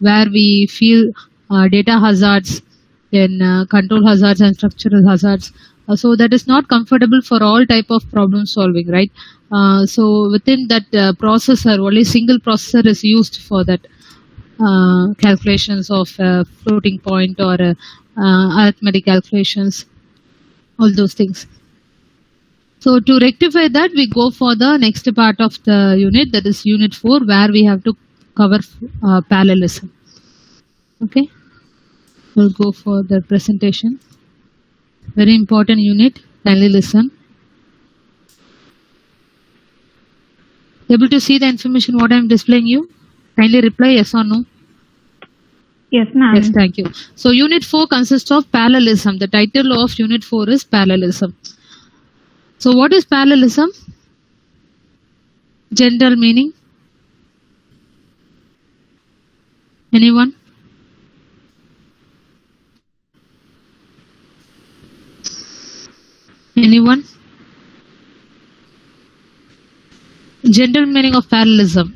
where we feel data hazards, then control hazards and structural hazards. So that is not comfortable for all type of problem solving, right? So within that processor, only single processor is used for that calculations of floating point or arithmetic calculations, all those things. So to rectify that, we go for the next part of the unit, that is unit 4, where we have to cover parallelism. Okay, we'll go for the presentation. Very important unit, kindly listen. Able to see the information what I am displaying you? Kindly reply yes or no. Yes, ma'am. Yes, thank you. So unit 4 consists of parallelism. The title of unit 4 is parallelism. So what is parallelism? General meaning? Anyone? Anyone? General meaning of parallelism.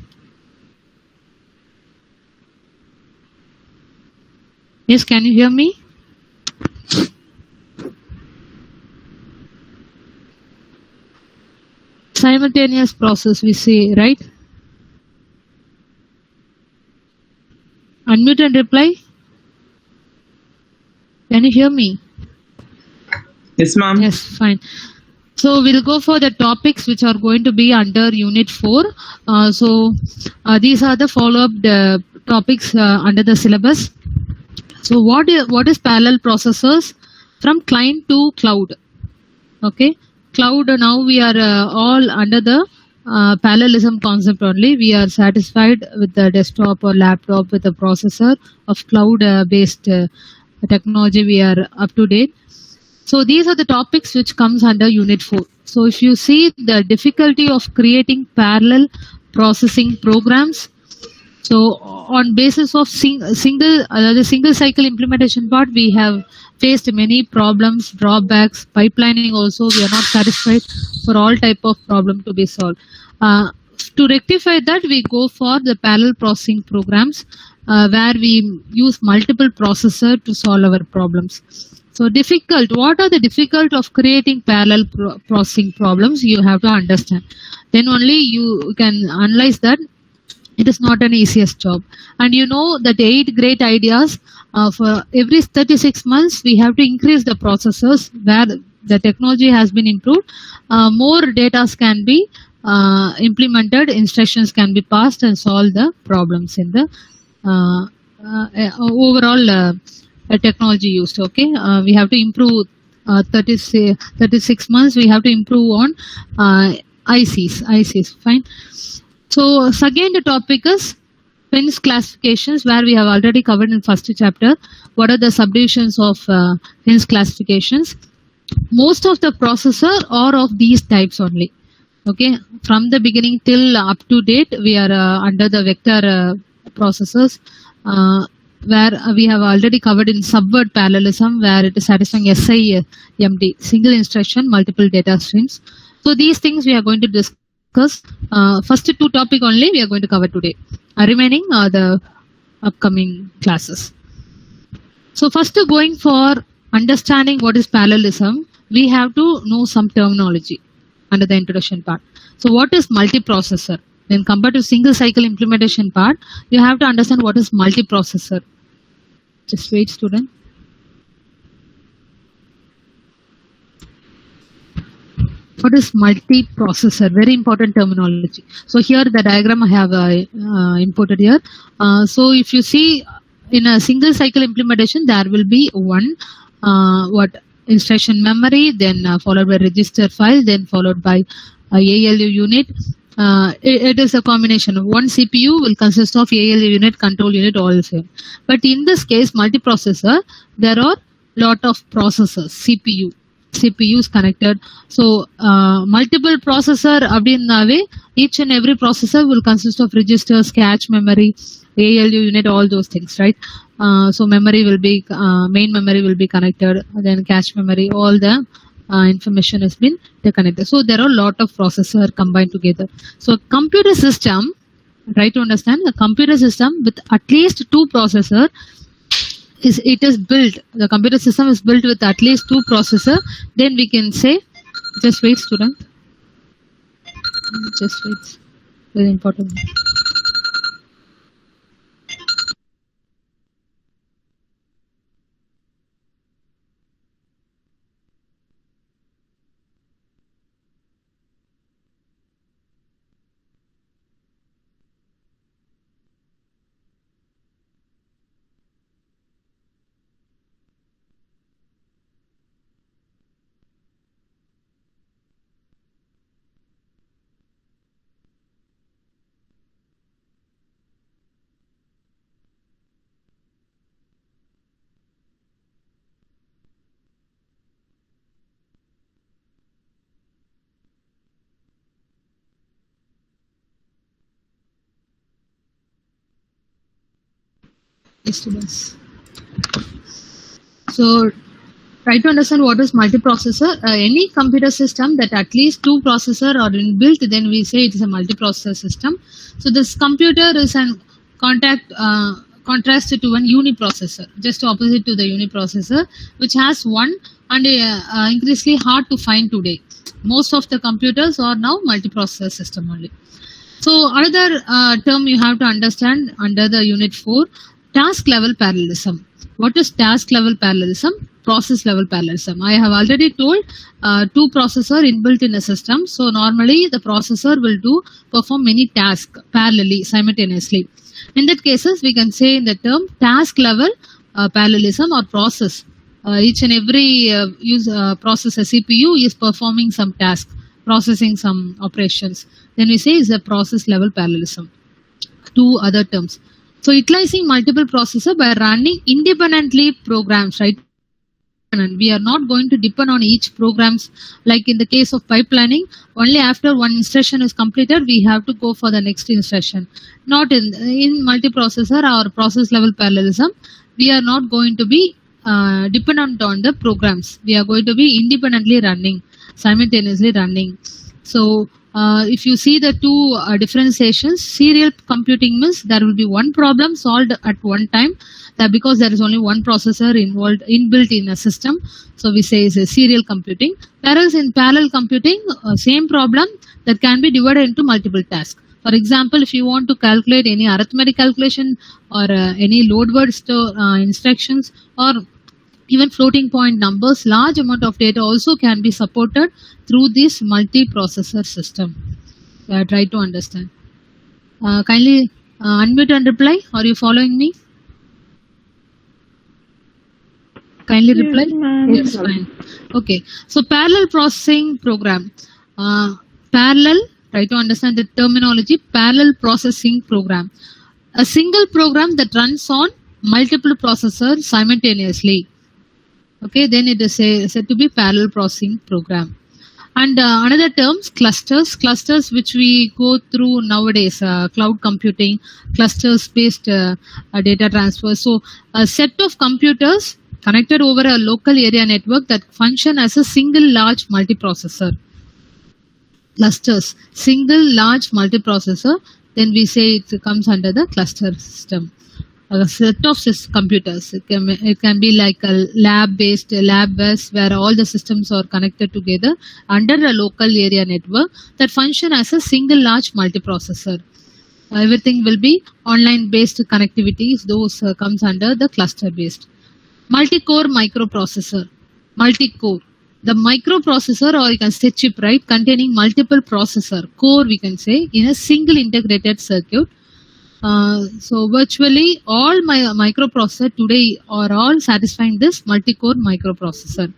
Yes, can you hear me? Simultaneous process we say, right? Unmute and reply. Can you hear me? Yes, ma'am. Yes, fine. So we'll go for the topics which are going to be under unit 4. These are the follow-up topics under the syllabus. So what is parallel processors from client to cloud? Okay, cloud, now we are all under the parallelism concept only. We are satisfied with the desktop or laptop with a processor of cloud based technology. We are up to date. So these are the topics which comes under unit 4. So if you see the difficulty of creating parallel processing programs, so on basis of the single cycle implementation part, we have faced many problems, drawbacks, pipelining also. We are not satisfied for all type of problem to be solved. To rectify that, we go for the parallel processing programs where we use multiple processor to solve our problems. So difficult, what are the difficult of creating parallel processing problems? You have to understand. Then only you can analyze that it is not an easiest job. And you know that 8 great ideas, for every 36 months we have to increase the processors where the technology has been improved. More data can be implemented, instructions can be passed and solve the problems in the overall technology used. Okay, we have to improve 36 months. We have to improve on ICs. Fine. So again, the topic is Finn's classifications, where we have already covered in first chapter. What are the subdivisions of Finn's classifications? Most of the processor are of these types only. Okay, from the beginning till up to date, we are under the vector processors. Where we have already covered in subword parallelism, where it is satisfying SIMD, single instruction, multiple data streams. So these things we are going to discuss. First 2 topic only we are going to cover today. Remaining are the upcoming classes. So first, going for understanding what is parallelism, we have to know some terminology under the introduction part. So what is multiprocessor? Then compared to single cycle implementation part, you have to understand what is multiprocessor. Just wait, student. What is multiprocessor? Very important terminology. So here the diagram I have imported here. So if you see in a single cycle implementation, there will be one instruction memory, then followed by register file, then followed by ALU unit. It is a combination of one CPU will consist of ALU unit, control unit, all the same. But in this case, multiprocessor, there are lot of processors, CPUs connected. So multiple processor abdinave, each and every processor will consist of registers, cache memory, ALU unit, all those things, right? So memory will be main memory will be connected, then cache memory, all the information has been connected. So there are a lot of processors combined together. So computer system Try to understand the computer system with at least two processor is built. The computer system is built with at least two processor. Then we can say, just wait, student. Just wait. Very important. Yes, students. So try to understand what is multiprocessor. Any computer system that at least two processor are inbuilt, then we say it is a multiprocessor system. So this computer is an contrast to one uniprocessor, just opposite to the uniprocessor, which has one and increasingly hard to find today. Most of the computers are now multiprocessor system only. So another term you have to understand under the unit 4, task level parallelism. What is task level parallelism? Process level parallelism. I have already told two processor inbuilt in a system. So normally the processor will perform many tasks parallelly, simultaneously. In that cases, we can say in the term task level parallelism or process. Each and every processor CPU is performing some task, processing some operations. Then we say is a process level parallelism. Two other terms. So utilizing multiple processor by running independently programs, right? And we are not going to depend on each programs like in the case of pipelining. Only after one instruction is completed, we have to go for the next instruction. Not in multiprocessor or process level parallelism, we are not going to be dependent on the programs. We are going to be independently running, simultaneously running. So if you see the two differentiations, serial computing means there will be one problem solved at one time, that because there is only one processor inbuilt in a system. So we say is a serial computing. Whereas in parallel computing, same problem that can be divided into multiple tasks. For example, if you want to calculate any arithmetic calculation or any load word instructions or even floating point numbers, large amount of data also can be supported through this multiprocessor system. Try to understand. Kindly unmute and reply. Are you following me? Kindly reply. Yes, fine. Okay. So parallel processing program. Parallel. Try to understand the terminology. Parallel processing program. A single program that runs on multiple processors simultaneously. Okay, then it is said to be parallel processing program. And another terms, clusters which we go through nowadays, cloud computing, clusters based data transfer. So a set of computers connected over a local area network that function as a single large multiprocessor. Clusters, single large multiprocessor, then we say it comes under the cluster system. A set of computers. It can be like a lab bus where all the systems are connected together under a local area network that function as a single large multiprocessor. Everything will be online based connectivities. Those comes under the cluster based. Multi-core microprocessor. Multi-core. The microprocessor, or you can say chip, right, containing multiple processor core, we can say, in a single integrated circuit. So virtually all my microprocessor today are all satisfying this multi-core microprocessor.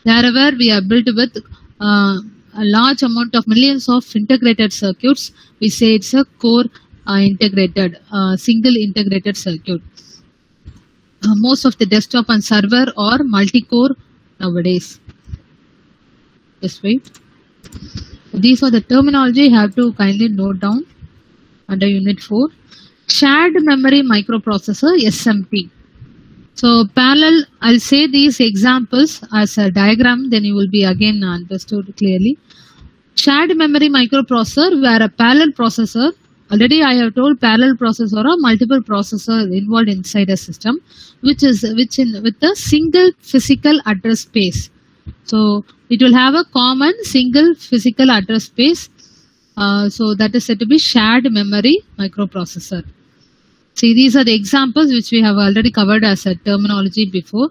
Wherever we are built with a large amount of millions of integrated circuits, we say it's a core integrated, single integrated circuit. Most of the desktop and server are multi-core nowadays. Just wait. These are the terminology you have to kindly note down under Unit 4. Shared memory microprocessor, SMT. So parallel, I'll say these examples as a diagram, then you will be again understood clearly. Shared memory microprocessor, where a parallel processor Already I have told parallel processor or multiple processor involved inside a system, with a single physical address space. So it will have a common single physical address space. So that is said to be shared memory microprocessor. See, these are the examples which we have already covered as a terminology before.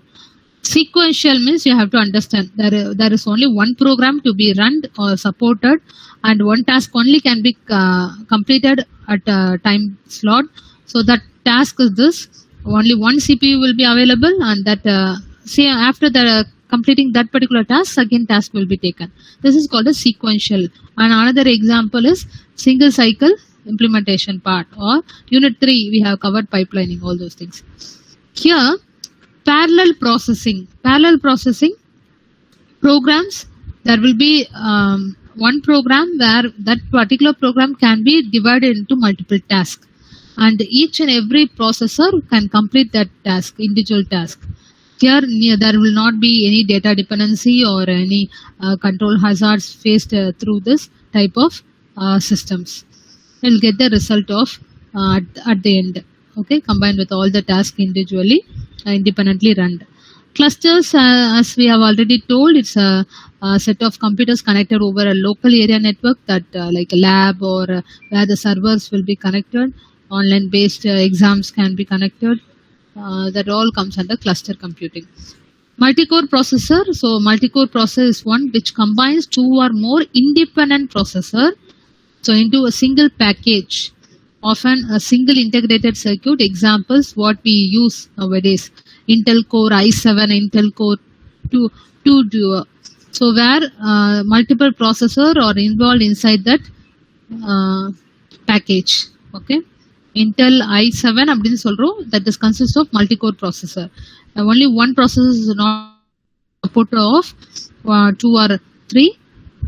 Sequential means you have to understand there is only one program to be run or supported, and one task only can be completed at a time slot. So that task is this: only one CPU will be available, and that say after the completing that particular task, second task will be taken. This is called a sequential. And another example is single cycle implementation part, or unit 3 we have covered pipelining, all those things. Here parallel processing programs, there will be one program where that particular program can be divided into multiple tasks, and each and every processor can complete that task, individual task. Here there will not be any data dependency or any control hazards faced through this type of systems. You'll get the result of at the end. Okay, combined with all the tasks individually, independently run. Clusters, as we have already told, it's a set of computers connected over a local area network, that like a lab, or where the servers will be connected. Online based exams can be connected. That all comes under cluster computing. Multi-core processor. So multi-core processor is one which combines two or more independent processor into a single package, often a single integrated circuit. Examples what we use nowadays: Intel Core i7, Intel Core 2 Duo. So where multiple processor are involved inside that package. Okay, Intel i7 அப்படின்னு சொல்றோம், that is consists of multi-core processor. Only one processor is not supported of 2 or 3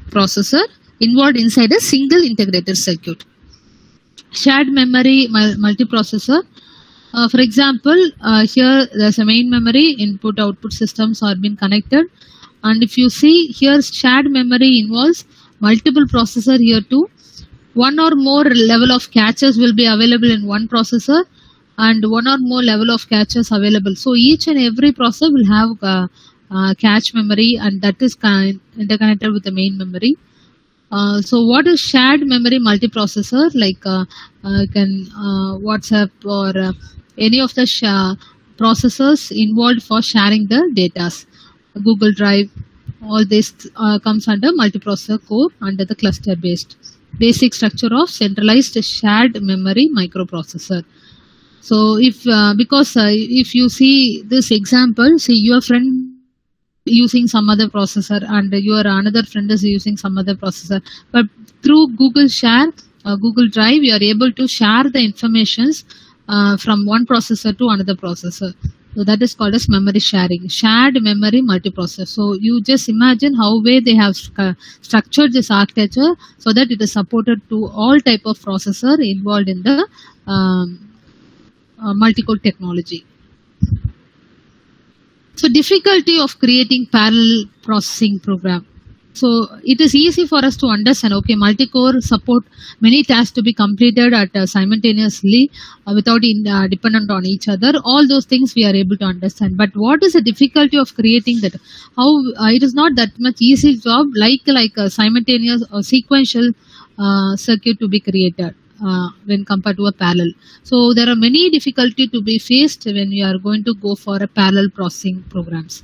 processor involved inside a single integrated circuit. Shared memory multiprocessor. For example, here there's a main memory, input output systems are being connected, and if you see here, shared memory involves multiple processor here too. One or more level of caches will be available in one processor, and one or more level of caches available. So each and every processor will have cache memory, and that is interconnected with the main memory. So what is shared memory multiprocessor? Like can WhatsApp or any of the processors involved for sharing the data. Google Drive, all this comes under multiprocessor core under the cluster based. Basic structure of centralized shared memory microprocessor. So if if you see this example, see your friend using some other processor and your another friend is using some other processor, but through Google Share, Google Drive, you are able to share the informations from one processor to another processor. So that is called as memory sharing, shared memory multiprocessor. So you just imagine how way they have structured this architecture so that it is supported to all type of processor involved in the multi-core technology. So difficulty of creating parallel processing program. So it is easy for us to understand, okay, multi-core support many tasks to be completed at simultaneously without dependent on each other. All those things we are able to understand. But what is the difficulty of creating that? How it is not that much easy job like a simultaneous or sequential circuit to be created when compared to a parallel. So there are many difficulties to be faced when you are going to go for a parallel processing programs.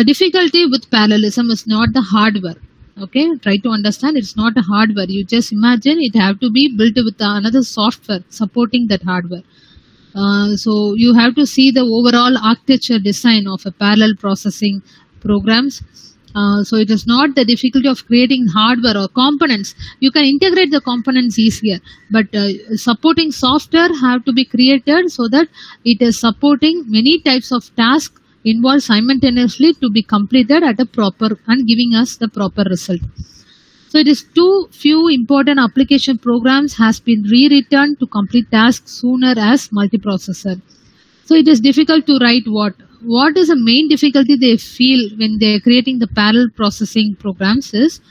Difficulty with parallelism is not the hardware. Okay, try to understand, it's not a hardware. You just imagine it have to be built with another software supporting that hardware. So you have to see the overall architecture design of a parallel processing programs. So it is not the difficulty of creating hardware or components. You can integrate the components easier, but supporting software have to be created so that it is supporting many types of tasks involved simultaneously to be completed at a proper and giving us the proper result. So it is too few important application programs has been rewritten to complete tasks sooner as multiprocessor. So it is difficult to write what is the main difficulty they feel when they are creating the parallel processing programs is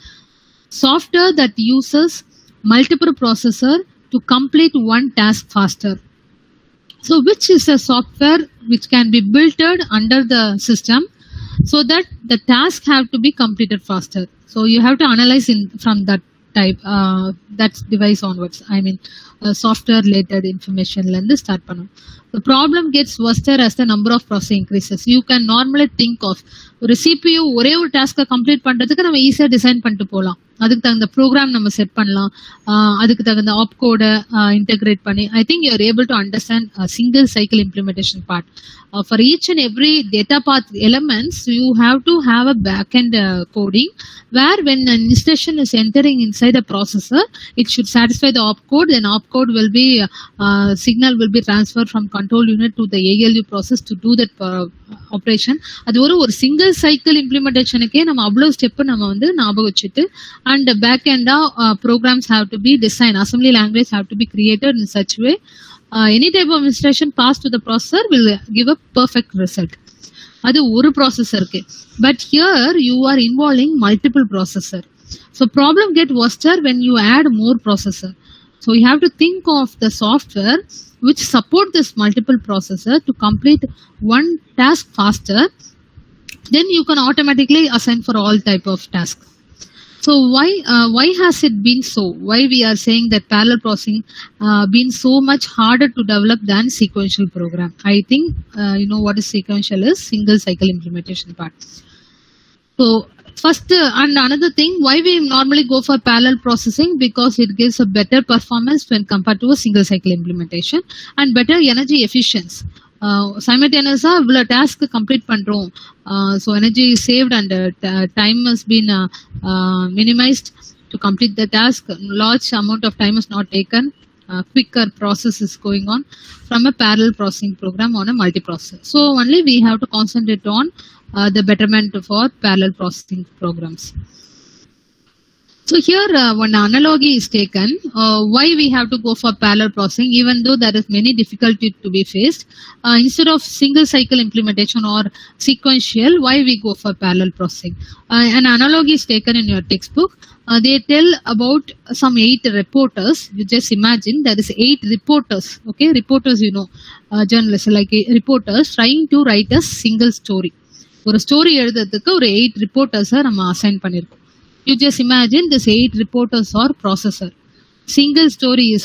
software that uses multiple processor to complete one task faster. So which is a software which can be built under the system so that the task have to be completed faster. So you have to analyze from that type, that device onwards. I mean, software related information lend start panum. The problem gets worse as the number of processing increases. You can normally think of ஒரு CPU ஒரே ஒரு டாஸ்க்கை complete பண்றதுக்கு நம்ம ஈஸியா design பண்ணிட்டு போகலாம். அதுக்கு தகுந்த ப்ரோக்ராம் நம்ம செட் பண்ணலாம். அதுக்கு தகுந்த ஆப் கோடை இன்டெகிரேட் பண்ணி I think you are able to understand single cycle implementation part. For each and every data path elements, you have to have a backend coding where when an instruction is entering inside the processor, it should satisfy the opcode. Then opcode will be signal will be transferred from control unit to the ALU process to do that operation. அது ஒரு single cycle இம்ப்ளிமெண்டேஷனுக்கே நம்ம அவ்வளவு step நம்ம வந்து ஞாபகம் வச்சுட்டு and back end programs have to be designed, assembly language have to be created in such way any type of instruction passed to the processor will give a perfect result. அது ஒரு ப்ராசஸருக்கு. But here you are involving multiple processor. So problem get worse when you add more processor. So you have to think of the software which support this multiple processor to complete one task faster. Then you can automatically assign for all type of tasks. So why has it been so? Why we are saying that parallel processing been so much harder to develop than sequential program? I think you know what is sequential is single cycle implementation part. So first and another thing, why we normally go for parallel processing, because it gives a better performance when compared to a single cycle implementation and better energy efficiency. Simultaneous இவ்வளோ task complete பண்றோம். So energy saved and time has been minimised to complete the task. Large amount of time is not taken. Quicker process is going on from a parallel processing program on a multiprocessor. So only we have to concentrate on the betterment for parallel processing programs. So here one analogy is taken. Why we have to go for parallel processing, even though there is many difficulty to be faced. Instead of single cycle implementation or sequential, why we go for parallel processing? An analogy is taken in your textbook. They tell about some 8 reporters. You just imagine there is 8 reporters. Okay, reporters, you know, journalists like reporters trying to write a single story. ஒரு story எழுதுறதுக்கு ஒரு 8 reporters நம்ம assign பண்ணிருக்கோம். You just imagine this 8 reporters or processor. Single story is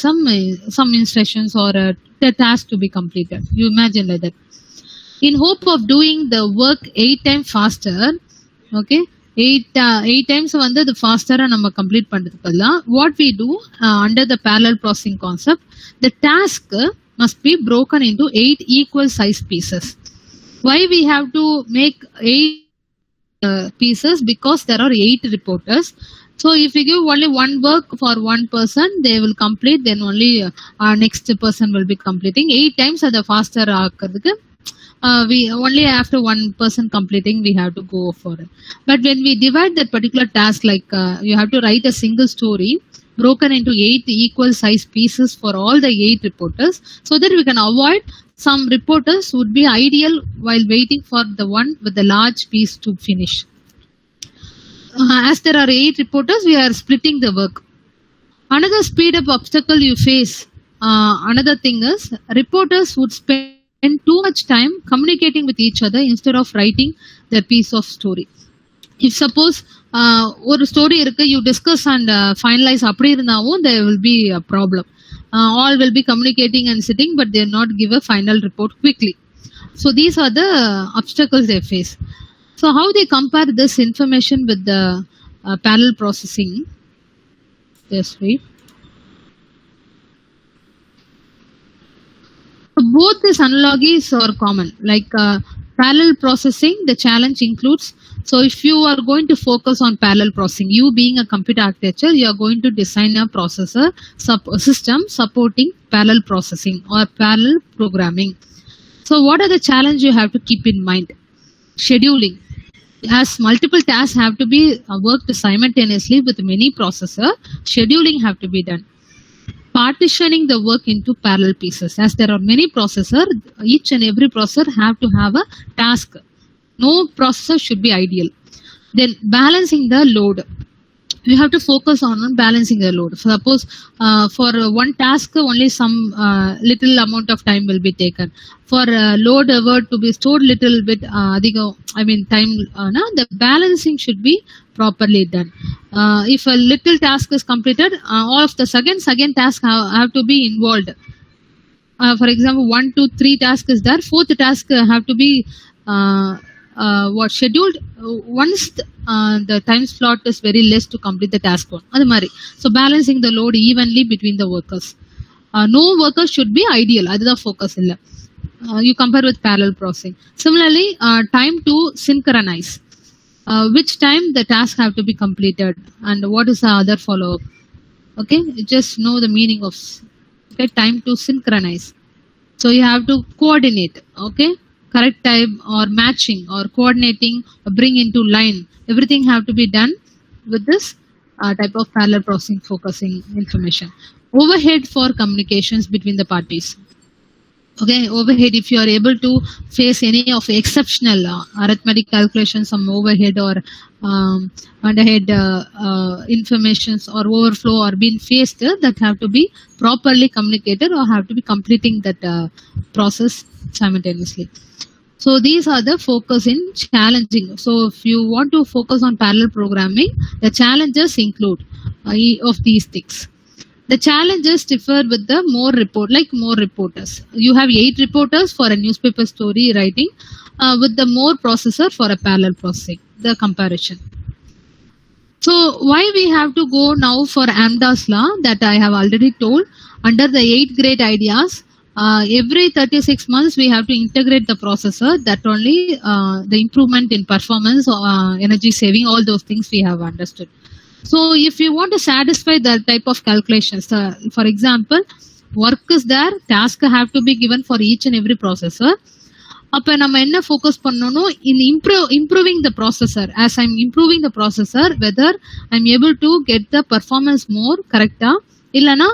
some instructions or a task to be completed. You imagine like that. In hope of doing the work 8 times faster, okay, 8 times வந்து the faster நம்ம complete பண்றதுக்கு what we do under the parallel processing concept, the task must be broken into 8 equal size pieces. Why we have to make 8 pieces? Because there are 8 reporters. So if we give only one work for one person, they will complete, then only our next person will be completing 8 times at the faster ஆக்குறதுக்கு we only after one person completing we have to go for it. But when we divide that particular task, like you have to write a single story broken into 8 equal size pieces for all the 8 reporters, so that we can avoid some reporters would be ideal while waiting for the one with the large piece to finish. As there are 8 reporters, we are splitting the work. Another speed up obstacle you face, another thing is reporters would spend too much time communicating with each other instead of writing their piece of story. If suppose ஒரு story இருக்கு, you discuss and finalize அப்படி இருந்தாவும் there will be a problem. All will be communicating and sitting, but they will not give a final report quickly. So these are the obstacles they face. So how they compare this information with the parallel processing? Yes, wait. So both these analogies are common. Like parallel processing, the challenge includes, so if you are going to focus on parallel processing, you being a computer architecture, you are going to design a processor system supporting parallel processing or parallel programming. So what are the challenges you have to keep in mind? Scheduling. As multiple tasks have to be worked simultaneously with many processors, scheduling have to be done. Partitioning the work into parallel pieces. As there are many processors, each and every processor have to have a task. No processor should be ideal. Then balancing the load. you have to focus on balancing the load. Suppose for one task only some little amount of time will be taken. For load ever to be stored little bit time the balancing should be properly done. If a little task is completed, all of the second task have to be involved. For example, 1, 2, 3 task is there, fourth task have to be scheduled once the time slot is very less to complete the task one. Adu mari. So balancing the load evenly between the workers. No workers should be ideal. Adha focus illa. You compare with parallel processing. Similarly, time to synchronize. Which time the task have to be completed and what is the other follow up. Okay, you just know the meaning of time to synchronize. So you have to coordinate. Okay, correct time or matching or coordinating or bring into line. Everything have to be done with this type of parallel processing focusing information. Overhead for communications between the parties. Okay, overhead, if you are able to face any of exceptional arithmetic calculations, some overhead or underhead informations or overflow or being faced, that have to be properly communicated or have to be completing that process simultaneously. So these are the focus in challenging. So if you want to focus on parallel programming, the challenges include of these things. The challenges differ with the more reporters. You have 8 reporters for a newspaper story writing with the more processor for a parallel processing, the comparison. So why we have to go now for Amdahl's law that I have already told. Under the 8 great ideas, every 36 months we have to integrate the processor. That only the improvement in performance, energy saving, all those things we have understood. So if you want to satisfy that type of calculations, for example, work is there, task have to be given for each and every processor. அப்ப நம்ம என்ன focus பண்ணணும் in improving the processor. As I'm improving the processor, whether I'm able to get the performance more correctா இல்லனா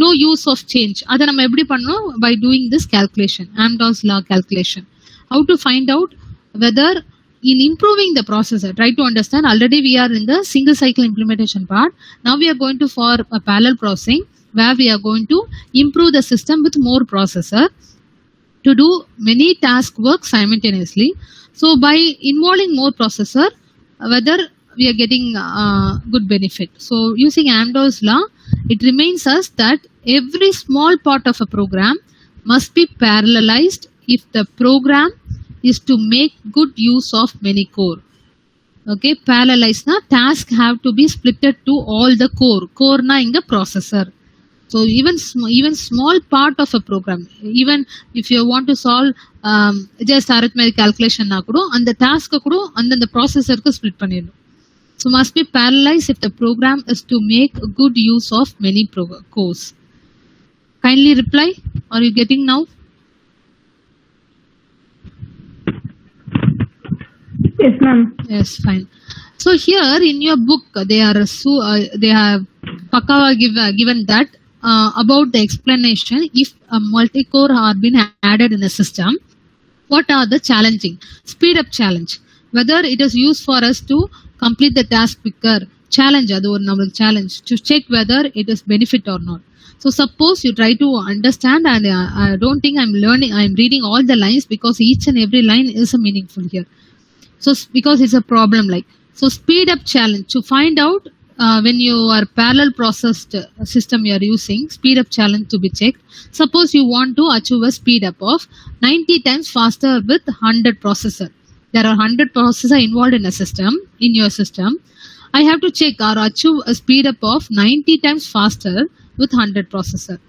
no use of change. அதை நம்ம எப்படி பண்ணணும்? By doing this calculation, Amdahl's law calculation. How to find out whether in improving the processor, try to understand. Already we are in the single cycle implementation part. Now we are going to for a parallel processing where we are going to improve the system with more processor to do many task work simultaneously. So by involving more processor, whether we are getting good benefit. So using Amdahl's law, it remains us that every small part of a program must be parallelized if the program is to make good use of many core. Okay, parallelize na task have to be splitted to all the core na inga processor. So even small part of a program, even if you want to solve just arithmetic calculation na kudo and the task kudo and the processor ku split pannidum. So must be parallelized if the program is to make good use of many cores. Kindly reply. Are you getting now? Yes, ma'am. Yes, fine. So here in your book, they have Pakawa given that about the explanation if a multi-core are been added in a system, what are the challenging speed up challenge, whether it is used for us to complete the task quicker, challenge adu or namal challenge to check whether it is benefit or not. So suppose you try to understand, and I don't think I'm reading all the lines because each and every line is meaningful here. So because it's a problem like, so speed up challenge to find out when you are parallel processed system you are using, speed up challenge to be checked. Suppose you want to achieve a speed up of 90 times faster with 100 processor. There are 100 processor involved in a system, in your system. I have to check or achieve a speed up of 90 times faster with 100 processor.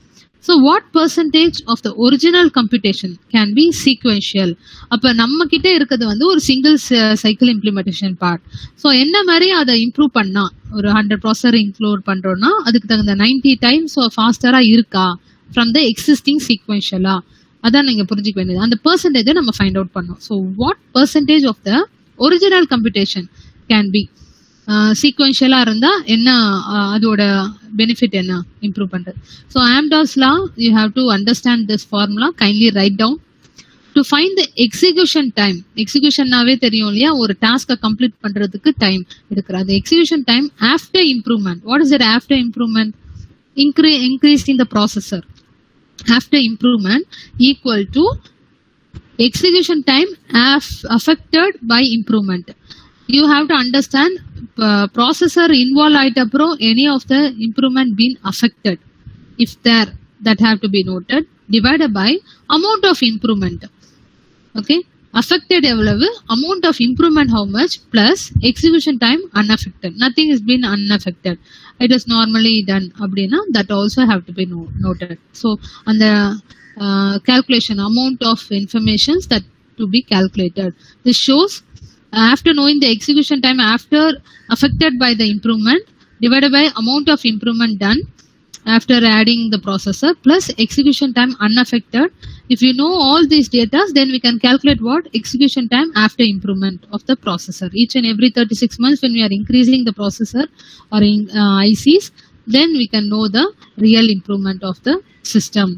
So what percentage of the original computation can be sequential? அப்ப நம்ம கிட்ட இருக்குது வந்து ஒரு single cycle implementation part. So என்ன மாதிரி அதை improve பண்ணா ஒரு 100 ப்ராசஸர் இன்க்ளூட் பண்றோம்னா அதுக்கு தகுந்த 90 டைம்ஸ் ஃபாஸ்டரா இருக்கா ஃப்ரம் த எக்ஸிஸ்டிங் சீக்வென்ஷியலா, அதான் நீங்க புரிஞ்சுக்க வேண்டியது. அந்த பெர்சன்டேஜை நம்ம ஃபைண்ட் அவுட் பண்ணோம். So what percentage of the original computation can be சீக்வென்ஷியலா இருந்தா என்ன, அதோட பெனிஃபிட் என்ன இம்ப்ரூவ் பண்றது. So Amdahl's law, you have to understand this formula. Kindly write down. to find the execution time. Executionனாவே தெரியும் இல்லையா, ஒரு டாஸ்கை கம்ப்ளீட் பண்றதுக்கு டைம் எடுக்கிற அந்த execution time after improvement. What is it after improvement? Increased in the processor after improvement equal to execution time affected by improvement. You have to understand processor involved ஆயிட்டப்போ any of the improvement been affected, if there, that have to be noted, divided by amount of improvement. Okay, affected எவ்வளவு, amount of improvement how much, plus execution time unaffected, nothing is been unaffected, it is normally done அப்படின்னா that also have to be noted. So அந்த calculation amount of informations that to be calculated, this shows after knowing the execution time after affected by the improvement divided by amount of improvement done after adding the processor plus execution time unaffected. If you know all these data, then we can calculate what execution time after improvement of the processor. Each and every 36 months when we are increasing the processor or in ICs, then we can know the real improvement of the system.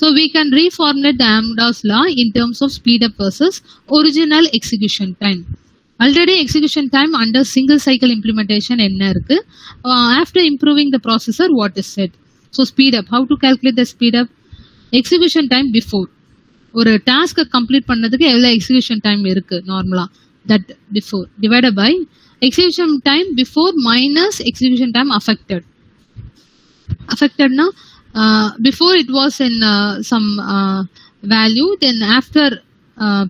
So we can reformulate the Amdahl's law in terms of speed up versus original execution time. Already execution time under single cycle implementation என்ன இருக்கு, after improving the processor what is said. So speed up, how to calculate the speed up? Execution time before, ஒரு task complete பண்ணதுக்கு எவ்வளவு execution time இருக்கு நார்மலா, that before divided by execution time before minus execution time affected. அஃபெக்டட்னா before it was in some value, then after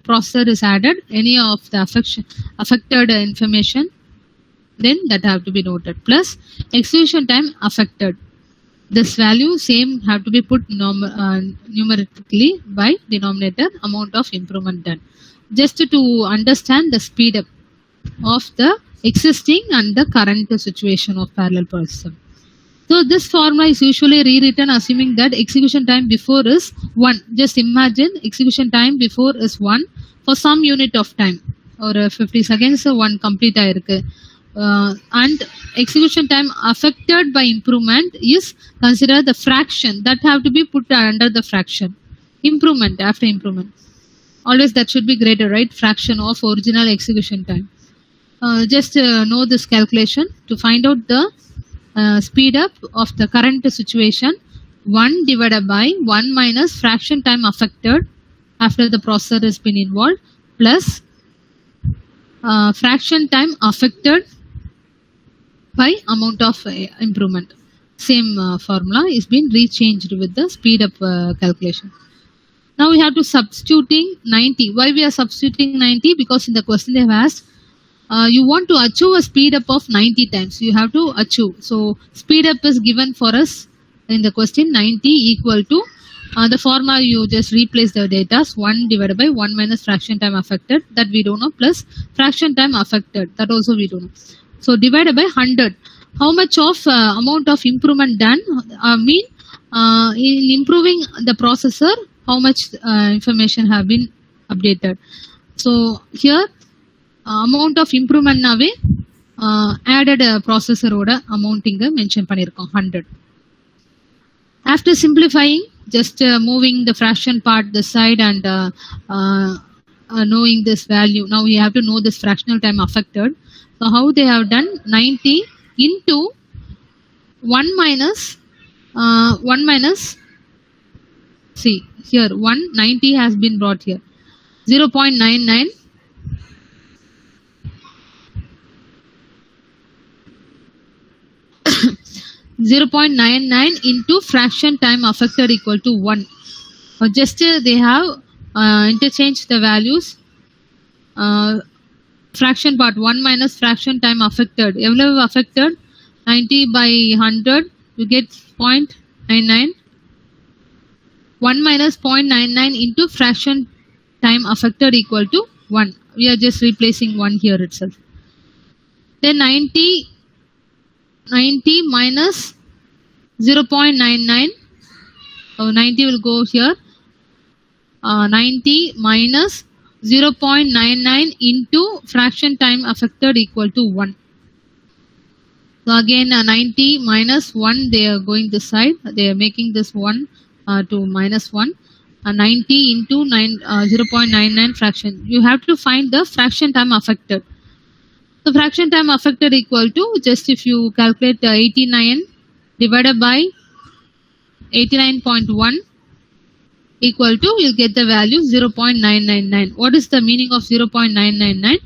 processor is added any of the affected information, then that have to be noted, plus execution time affected, this value same have to be put numerically by denominator amount of improvement done, just to understand the speed up of the existing and the current situation of parallel processor. So this formula is usually rewritten assuming that execution time before is 1. Just imagine execution time before is 1 for some unit of time, or 50 seconds 1 complete ஆயிருக்கு. And execution time affected by improvement is considered the fraction that have to be put under the fraction. Improvement, after improvement, always that should be greater, right? Fraction of original execution time. Just know this calculation to find out the speed up of the current situation. 1 divided by 1 minus fraction time affected after the processor has been involved, plus fraction time affected by amount of improvement. Same formula is been rechanged with the speed up calculation. Now we have to substituting 90. Why we are substituting 90? Because in the question they have asked, you want to achieve a speed up of 90 times. You have to achieve. So speed up is given for us in the question, 90 equal to the formula you just replace the data, 1 divided by 1 minus fraction time affected, that we don't know, plus fraction time affected, that also we don't know. So divided by 100. How much of amount of improvement done? In improving the processor, how much information have been updated. So here amount of improvement நாவே added processor ஓட amount இங்க mention பண்ணிருக்கோம் 100. After simplifying, just moving the fraction part this side and knowing this value, now we have to know this fractional time affected. So how they have done, 90 into 1 minus, see here 190 has been brought here, 0.99 0.99 into fraction time affected equal to 1. Just they have interchanged the values. Fraction part 1 minus fraction time affected. Eவ்வளவு affected? 90 by 100 you get 0.99. 1 minus 0.99 into fraction time affected equal to 1. We are just replacing 1 here itself. Then 90 minus 0.99. So 90 will go here. 90 minus 0.99 into fraction time affected equal to 1. So again 90 minus 1, they are going this side. They are making this 1 to minus 1. 90 into 0.99 fraction. You have to find the fraction time affected. So fraction time affected equal to, just if you calculate 89 divided by 89.1 equal to, you'll get the value 0.999. What is the meaning of 0.999?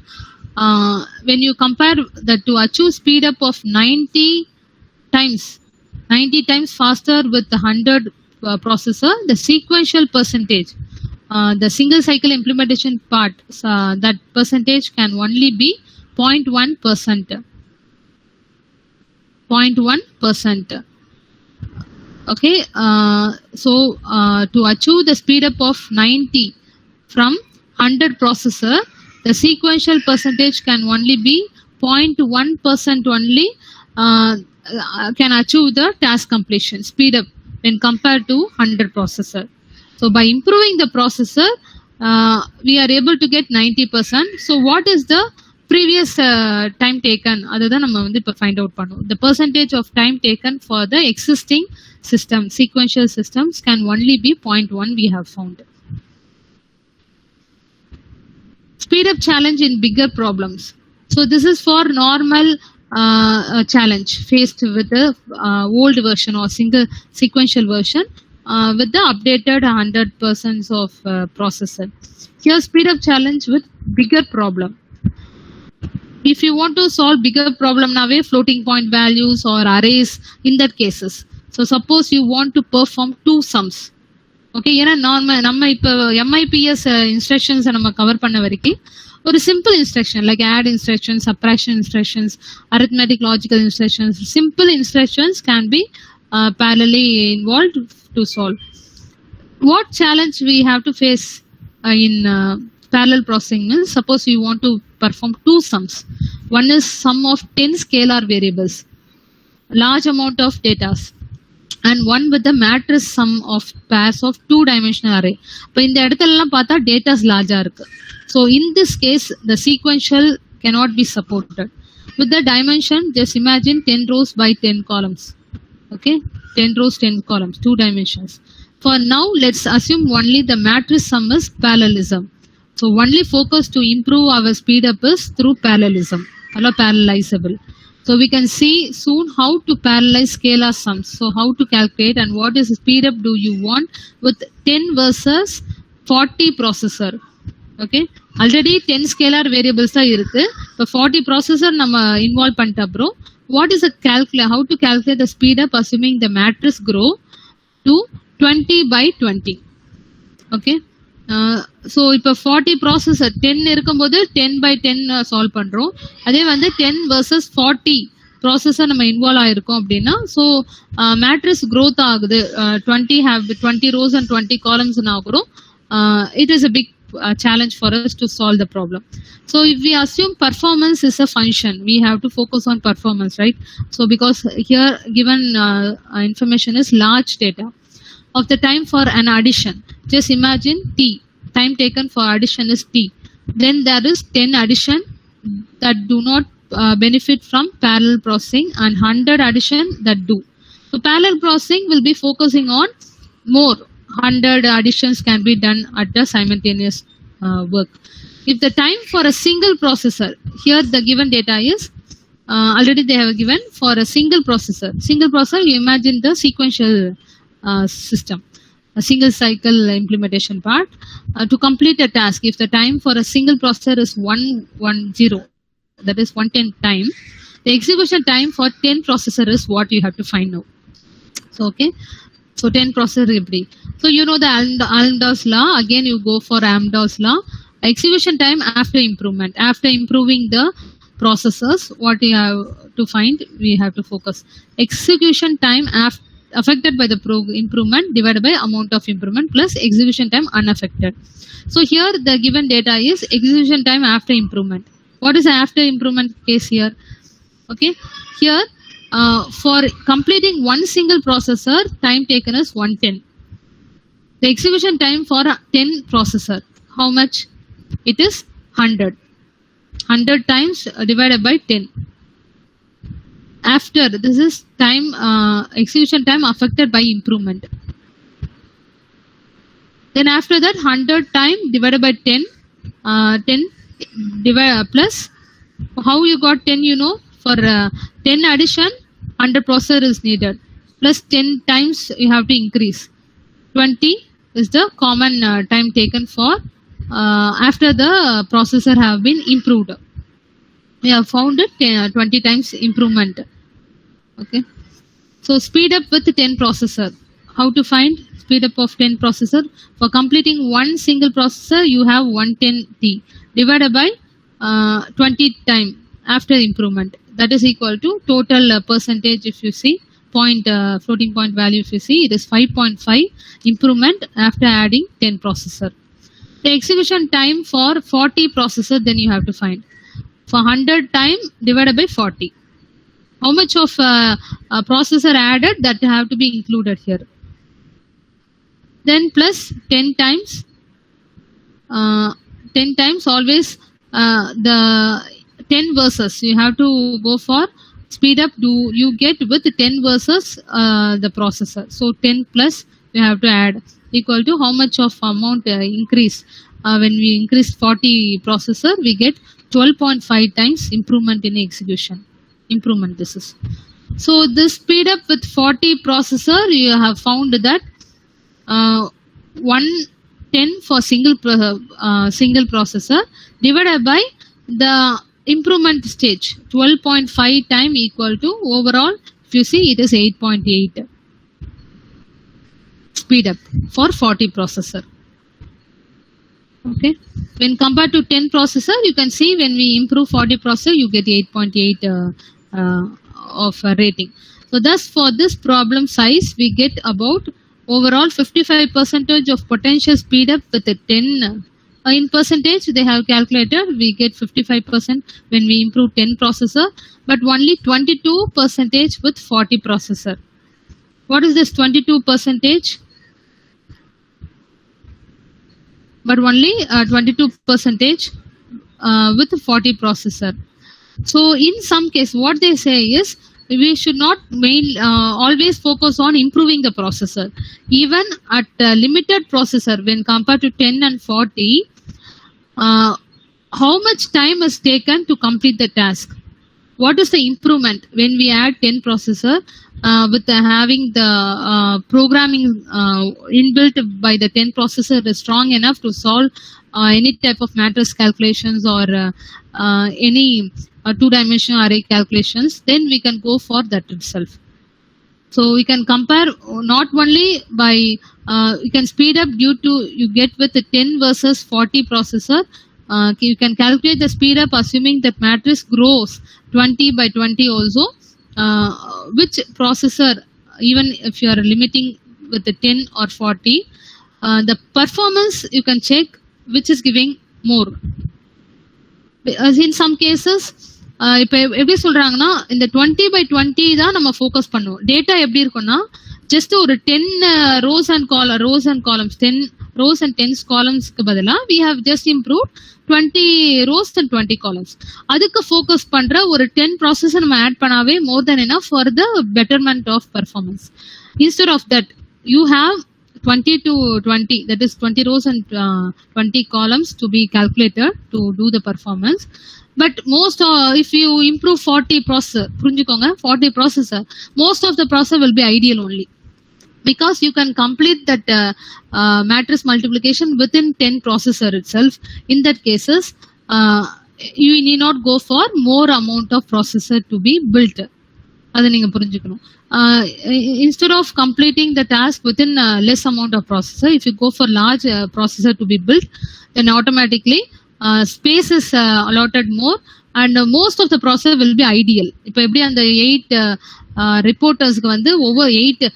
When you compare that to achieve speed up of 90 times faster with the 100 processor, the sequential percentage, the single cycle implementation part, that percentage can only be 0.1%. 0.1%. Okay, so to achieve the speed up of 90 from 100 processor, the sequential percentage can only be 0.1% only, can achieve the task completion speed up when compared to 100 processor. So by improving the processor, we are able to get 90%. So what is the previous time taken? Other than find out the percentage of time taken for the existing system, sequential systems, can only be 0.1. We have found. Speed up challenge in bigger problems. So this is for normal challenge faced with the old version or single sequential version with the updated 100% of processor. Here speed up challenge with bigger problem. If you want to solve bigger problem now, floating point values or arrays in that cases. So suppose you want to perform two sums. Okay, ஏன்னா நம்ம இப்போ MIPS instructions நம்ம cover பண்ண வரைக்கும் ஒரு simple instruction like add instructions, subtraction instructions, arithmetic logical instructions, simple instructions can be parallelly involved to solve. What challenge we have to face in parallel processing is, suppose you want to perform two sums. One is sum of 10 scalar variables, large amount of data, and one with the matrix sum of pairs of two-dimensional array. But in the இடத்துலலாம் பார்த்தா data is large. So in this case, the sequential cannot be supported. With the dimension, just imagine 10 rows by 10 columns. Okay, 10 rows, 10 columns, two dimensions. For now, let's assume only the matrix sum is parallelism. So only focus to improve our speed up is through parallelism, or parallelizable. So we can see soon how to parallelize scalar sums. So how to calculate and what is the speed up do you want with 10 versus 40 processor. Okay, already 10 scalar variables are irukku. So 40 processor nama involve panta bro. What is the how to calculate the speed up assuming the matrix grow to 20 by 20. Okay. So இப்போ 40 processor 10 இருக்கும்போது 10 by 10 solve பண்றோம். அதே வந்து 10 versus 40 processor நம்ம involve ஆயிருக்கோம் அப்படின்னா, so matrix growth ஆகுது, 20 rows and 20 columns ஆகுறோம். It is a big challenge for us to solve the problem. So if we assume performance is a function, we have to focus on performance, right? So because here given information is large data. Of the time for an addition, just imagine t, time taken for addition is t. Then there is 10 addition that do not benefit from parallel processing and 100 addition that do. So parallel processing will be focusing on more 100 additions can be done at the simultaneous work. If the time for a single processor, here the given data is already they have given for a single processor. Single processor, you imagine the sequential system, a single cycle implementation part. To complete a task, if the time for a single processor is 110, that is 110 time, the execution time for 10 processor is what you have to find out. So okay, so 10 processor every. So you know the Almdau's law, again you go for Almdau's law. Execution time after improvement, after improving the processors, what you have to find, we have to focus execution time after affected by the improvement divided by amount of improvement plus execution time unaffected. So here the given data is execution time after improvement. What is the after improvement case here? Okay, here for completing one single processor, time taken is 110. The execution time for 10 processor, how much? It is 100. 100 times divided by 10. After this is time execution time affected by improvement. Then after that 100 time divided by 10, 10 divide plus how you got 10, you know, for 10 addition 100 processor is needed, plus 10 times you have to increase. 20 is the common time taken for after the processor have been improved. We have found it 20 times improvement. Okay, so speed up with 10 processor. How to find speed up of 10 processor? For completing one single processor, you have 110t divided by 20 time after improvement. That is equal to total percentage. If you see floating point value, if you see, it is 5.5 improvement after adding 10 processor. The execution time for 40 processor, then you have to find for 100 time divided by 40. How much of processor added, that have to be included here. Then plus 10 times, 10 times always the 10 versus you have to go for speed up. Do you get with 10 versus the processor? So 10 plus you have to add equal to how much of amount increase. When we increase 40 processor, we get 12.5 times improvement in execution. Improvement this is. So this speed up with 40 processor, you have found that 110 for single processor divided by the improvement stage 12.5 time equal to overall, if you see, it is 8.8 speed up for 40 processor. Okay, when compared to 10 processor, you can see when we improve 40 processor, you get 8.8 of rating. So thus for this problem size, we get about overall 55% of potential speed up with the 10 in percentage they have calculated. We get 55% when we improve 10 processor, but only 22% with 40 processor. What is this 22%? But only 22% with 40 processor. So in some case, what they say is we should not always focus on improving the processor. Even at limited processor, when compared to 10 and 40, how much time is taken to complete the task? What is the improvement when we add 10 processor with having the programming inbuilt by the 10 processor is strong enough to solve any type of matrix calculations or any two-dimensional array calculations, then we can go for that itself. So we can compare not only by you can speed up due to you get with the 10 versus 40 processor. You can calculate the speed up assuming that matrix grows 20 by 20 also. Which processor, even if you are limiting with the 10 or 40, the performance you can check which is giving more. As in some cases, இப்போ எப்படி சொல்றாங்கன்னா இந்த 20 by 20 தான் நம்ம focus பண்ணுவோம். Data எப்படி இருக்கும்னா just ஒரு 10 rows and columns 10 rows and 10 columnsக்கு பதிலா we have just improved 20 rows and 20 columns. அதுக்கு ஃபோக்கஸ் பண்ற ஒரு 10 ப்ராசஸர் நம்ம ஆட் பண்ணாவே more than enough for the betterment of performance. Instead of that, you have 20 to 20, that is 20 rows and 20 columns to be calculated to do the performance. But most if you improve 40 processor, புரிஞ்சுக்கோங்க, 40 processor, most of the processor will be ideal only, because you can complete that matrix multiplication within 10 processor itself. In that cases, you need not go for more amount of processor to be built. அதை நீங்க புரிஞ்சுக்கணும். Instead of completing the task within less amount of processor, if you go for large processor to be built, then automatically space is allotted more and most of the processor will be ideal. இப்போ எப்படி அந்த 8 ரிப்போர்ட்டர்ஸ்க்கு வந்து ஒவ்வொரு 8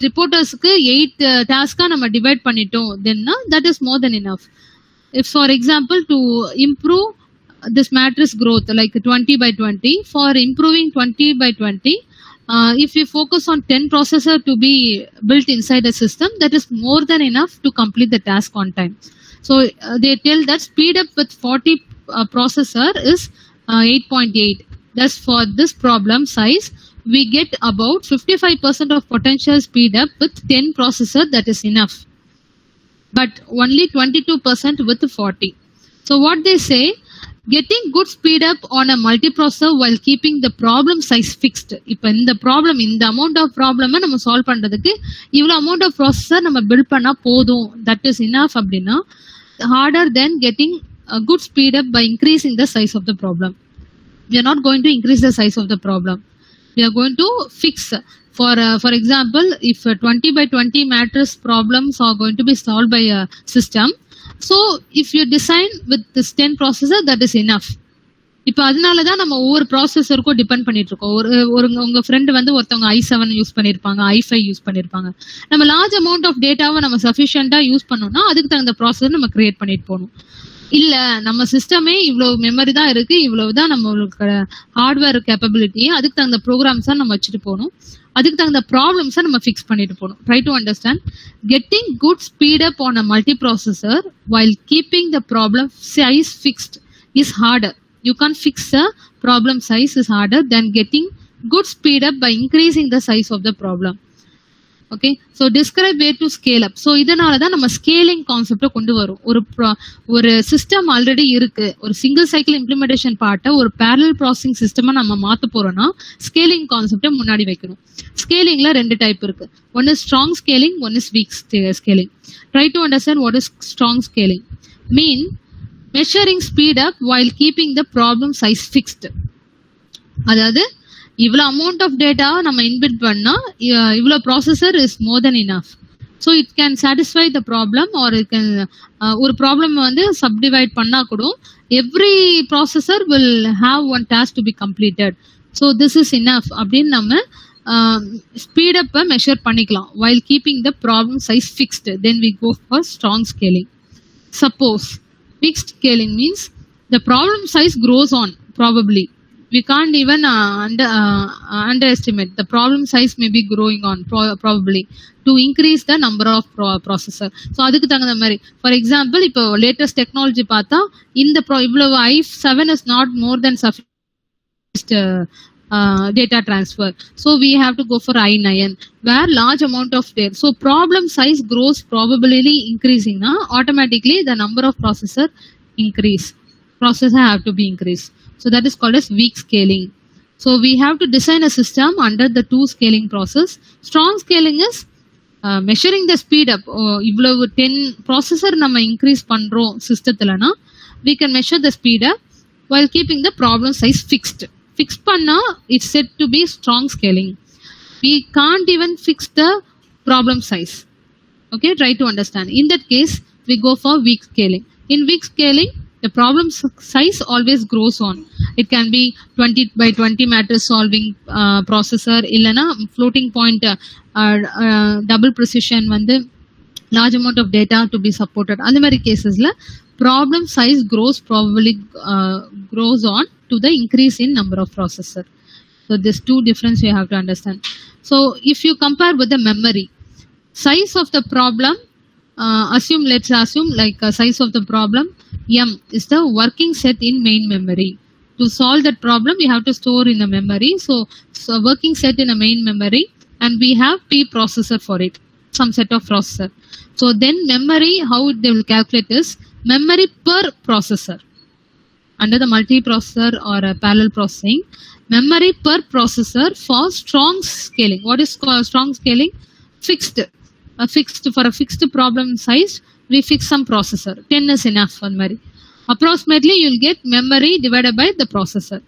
ரிப்போர்ட்டர்ஸ்க்கு 8 டாஸ்கா நம்ம divide பண்ணிட்டோம், then that is more than enough. If for example to improve this matrix growth like 20 by 20, for improving 20 by 20, if we focus on 10 processor to be built inside the system, that is more than enough to complete the task on time. So they tell that speed up with 40 processor is 8.8. Thus for this problem size, we get about 55% of potential speed up with 10 processor. That is enough. but only 22% with 40. So what they say, getting good speed up on a multiprocessor while keeping the problem size fixed. இப்போ இந்த problem, இந்த amount of ப்ராப்ளமை நம்ம solve பண்றதுக்கு இவ்வளவு amount of processor நம்ம build பண்ணா போதும், that is enough அப்படின்னா, harder than getting a good speed up by increasing the size of the problem. We are not going to increase the size of the problem. We are going to fix. For example, if 20 by 20 matrix problems are going to be solved by a system, so if you design with this 10 processor, that is enough. இப்போ அதனாலதான் நம்ம ஒவ்வொரு ப்ராசஸருக்கும் depend பண்ணிட்டு இருக்கோம். ஒரு உங்க friend வந்து ஒருத்தவங்க i7 யூஸ் பண்ணிருப்பாங்க, i5 யூஸ் பண்ணிருப்பாங்க. நம்ம லார்ஜ் அமௌண்ட் ஆஃப் டேட்டாவை நம்ம சஃபிஷியண்டா யூஸ் பண்ணோம்னா அதுக்கு தகுந்த ப்ராசஸர் நம்ம கிரியேட் பண்ணிட்டு போகணும். இல்ல நம்ம சிஸ்டமே இவ்வளவு மெமரி தான் இருக்கு, இவ்வளவுதான் நம்மளுக்கு ஹார்ட்வேர் கேப்பபிலிட்டி, அதுக்கு தகுந்த ப்ரோக்ராம்ஸ் தான் நம்ம வச்சுட்டு போகணும், அதுக்கு தகுந்த ப்ராப்ளம்ஸை நம்ம ஃபிக்ஸ் பண்ணிட்டு போகணும். Try to understand. Getting good speed up on a multi processor while keeping the problem size fixed is harder. You can't fix the problem size is harder than getting good speed up by increasing the size of the problem. Okay, so describe way to scale up. So இதனால தான் நம்ம scaling கான்செப்டை கொண்டு வரும். ஒரு system already இருக்கு, ஒரு single cycle implementation பார்ட்டை ஒரு பேரலல் ப்ராசஸிங் சிஸ்டமா நம்ம மாத்த போறோம்னா ஸ்கேலிங் கான்செப்டை முன்னாடி வைக்கணும். ஸ்கேலிங்ல 2 டைப் இருக்கு. One is strong scaling, one is weak scaling. Try to understand what is strong scaling. Mean measuring speed up while keeping the problem size fixed. அதாவது இவ்வளவு அமௌண்ட் ஆஃப் டேட்டா நம்ம இன்பிட் பண்ணா இவ்வளவு processor is more than enough. So it can satisfy the problem or it can, ஒரு problem வந்து subdivide பண்ணா கூட every processor will have one task to be completed. So this is enough அப்படின்னு நம்ம ஸ்பீடப்பை மெஷர் பண்ணிக்கலாம். While keeping the problem size fixed, then we go for strong scaling. Suppose fixed scaling means the problem size grows on, probably. We can't even underestimate. The problem size may be growing on, probably, to increase the number of processor. So, adukku thaganda mari. For example, ipo latest technology paatha, in the iவ்வளவு i7 is not more than sufficient data transfer. So, we have to go for i9, where large amount of data. So, problem size grows, probably increasing. Automatically, the number of processor increase. Processor have to be increased. So, that is called as weak scaling. So, we have to design a system under the 2 scaling process. Strong scaling is measuring the speed up. இவ்வளவு 10 processor நம்ம increase பண்றோம் சிஸ்டத்துலனா, we can measure the speed up while keeping the problem size fixed. Fix panna, it's said to be strong scaling. We can't even fix the problem size. Okay, try to understand. In that case, we go for weak scaling. In weak scaling, the problem size always grows on. It can be 20 by 20 matrix solving processor, illana floating point double precision வந்து large amount of data to be supported. அந்த மாதிரி கேசஸ்ல problem size grows, probably grows on to the increase in number of processor. So there's 2 difference you have to understand. So if you compare with the memory size of the problem, let's assume like size of the problem m is the working set in main memory. To solve that problem you have to store in the memory. So working set in a main memory, and we have p processor for it, some set of processor. So then memory, how they will calculate is memory per processor. Under the multiprocessor or parallel processing, memory per processor for strong scaling. What is called strong scaling? Fixed. For a fixed problem size, we fix some processor. 10 is enough for memory. Approximately, you'll get memory divided by the processor.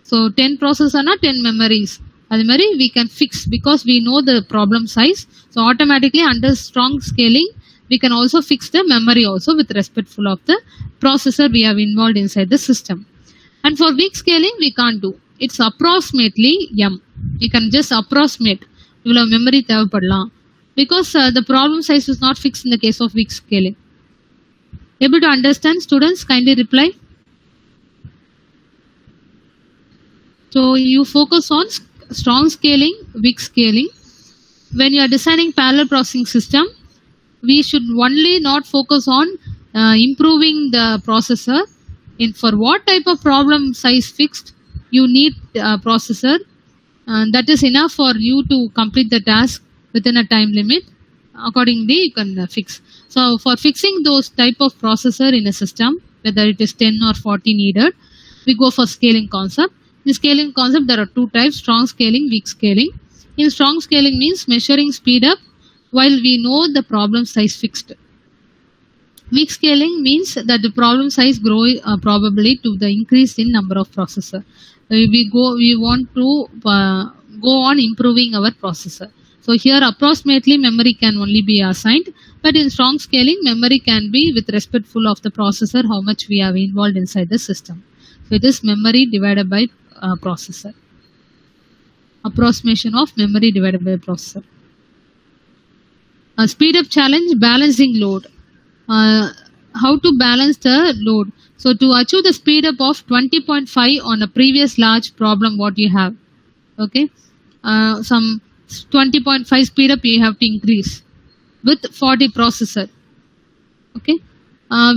So 10 processor na 10 memories. Adimari we can fix because we know the problem size. So automatically under strong scaling, we can also fix the memory also with respectful of the processor we have involved inside the system. And for weak scaling, we can't do. It's approximately m. You can just approximate. Ivlo memory தேவைப்படலாம். Because the problem size is not fixed in the case of weak scaling. Able to understand, students? Kindly reply. So you focus on strong scaling, weak scaling. When you are designing parallel processing system, we should only not focus on improving the processor. For what type of problem size fixed, you need a processor, and that is enough for you to complete the task within a time limit. Accordingly, you can fix. So for fixing those type of processor in a system, whether it is 10 or 40 needed, we go for scaling concept. In scaling concept, there are two types: strong scaling, weak scaling. In strong scaling means measuring speed up while we know the problem size fixed. Weak scaling means that the problem size grow probably to the increase in number of processor. We want to go on improving our processor. So here approximately memory can only be assigned, but in strong scaling memory can be with respectful of the processor, how much we have involved inside the system. So it is memory divided by processor. Approximation of memory divided by processor. Speed up challenge, balancing load. How to balance the load? So to achieve the speed up of 20.5 on a previous large problem, what you have, okay, some 20.5 speed up you have to increase with 40 processor. Okay,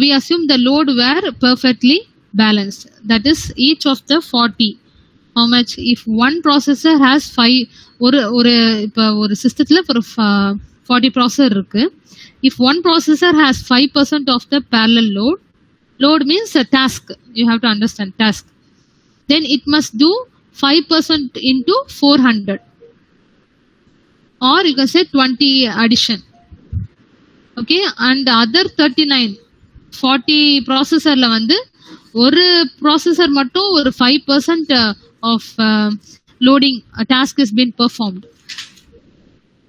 we assume the load were perfectly balanced. That is each of the 40. How much? If one processor has 5 ஒரு சிஸ்டத்துல ஒரு 40 processor இருக்கு. If one processor has 5% of the parallel load means a task. You have to understand task. Then it must do 5% into 400. Or you can say 20 addition. Okay, and the other 40 processorல வந்து ஒரு processor மட்டும் ஒரு 5% of loading task has been performed.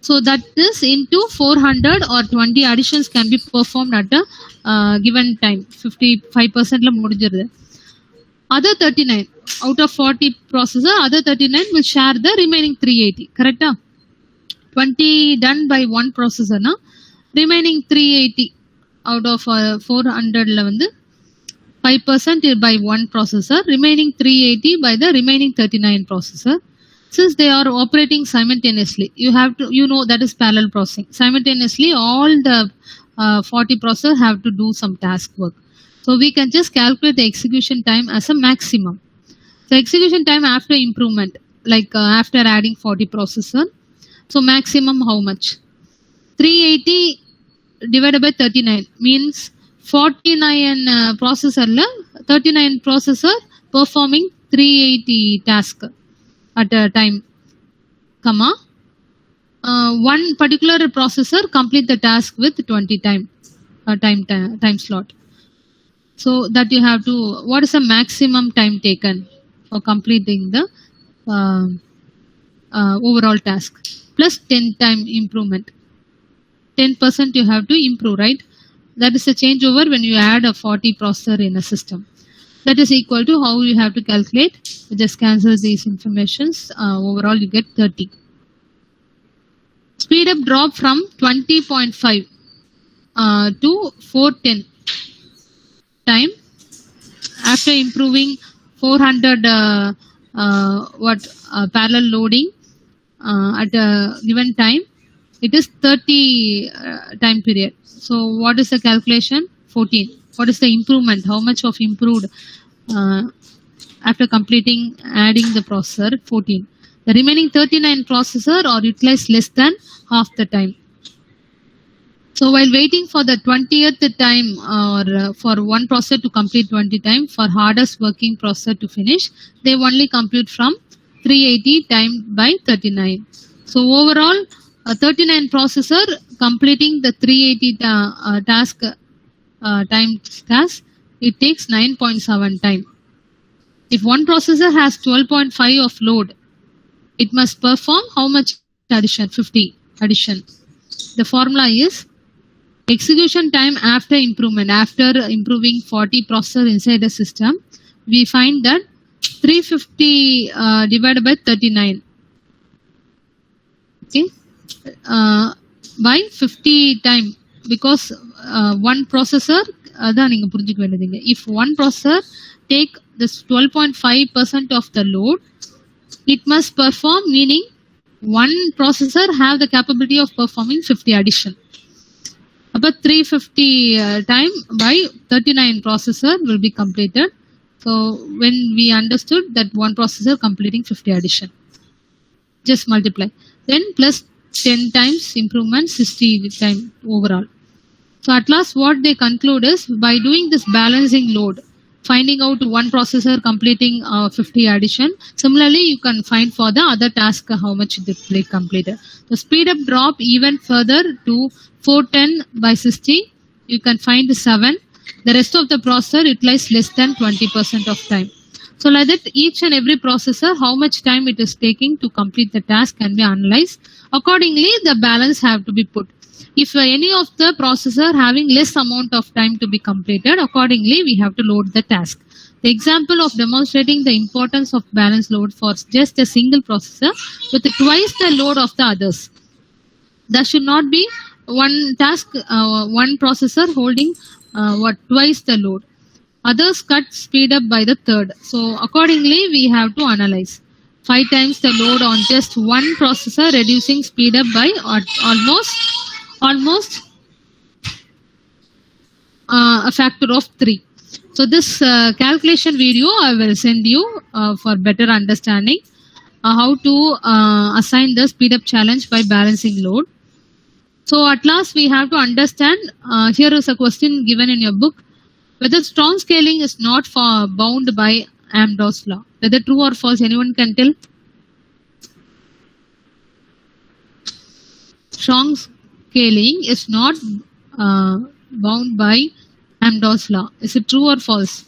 So that is into 400 or 20 additions can be performed at a given time. 55% la முடிஞ்சிருது. Other 39 out of 40 processor, other 39 will share the remaining 380. Correct? 20 done by one processor na, remaining 380 out of 400 la வந்து 5% by one processor, remaining 380 by the remaining 39 processor. Since they are operating simultaneously, you have to, you know, that is parallel processing. Simultaneously, all the 40 processor have to do some task work. So we can just calculate the execution time as a maximum. So execution time after improvement, like after adding 40 processor. So maximum how much? 380 divided by 39 means 49 processor la 39 processor performing 380 task at a time, comma, one particular processor complete the task with 20 time slot. So that you have to, what is the maximum time taken for completing the overall task, plus 10 time improvement. 10% you have to improve, right? That is a changeover when you add a 40 processor in a system. That is equal to how you have to calculate. You just cancel these informations. Overall, you get 30. Speed up drop from 20.5 to 410 time after improving 400 parallel loading at a given time. It is 30 time period. So what is the calculation? 14. What is the improvement? How much of improved after completing adding the processor? 14. The remaining 39 processor are utilized less than half the time. So while waiting for the 20th time or for one processor to complete 20 time, for hardest working processor to finish, they only compute from 380 times by 39. So overall, a 39 processor completing the 380 task, it takes 9.7 time. If one processor has 12.5 of load, it must perform how much addition? 50 addition. The formula is execution time after improvement. After improving 40 processor inside the system, we find that 350 divided by 39. Okay, by 50 time, because one processor, if one processor take this 12.5% of the load, it must perform, meaning one processor have the capability of performing 50 addition. About 350 time by 39 processor will be completed. So when we understood that one processor completing 50 addition, just multiply. Then plus 10 times improvement, 60 time overall. So at last what they conclude is by doing this balancing load, finding out one processor completing 50 addition. Similarly, you can find for the other task how much they completed. The speed up drop even further to 410 by 60. You can find 7. The rest of the processor utilizes less than 20% of time. So like that, each and every processor, how much time it is taking to complete the task can be analyzed. Accordingly, the balance have to be put. If any of the processor having less amount of time to be completed, accordingly we have to load the task. The example of demonstrating the importance of balance load for just a single processor with twice the load of the others. There should not be one task, one processor holding twice the load. Others cut speed up by the third. So accordingly we have to analyze. 5 times the load on just one processor, reducing speed up by almost a factor of 3. So this calculation video I will send you for better understanding how to assign the speed up challenge by balancing load. So at last we have to understand, here is a question given in your book, whether strong scaling is not bound by Amdahl's law. Whether true or false, anyone can tell? Strong scaling is not bound by Amdahl's law. Is it true or false?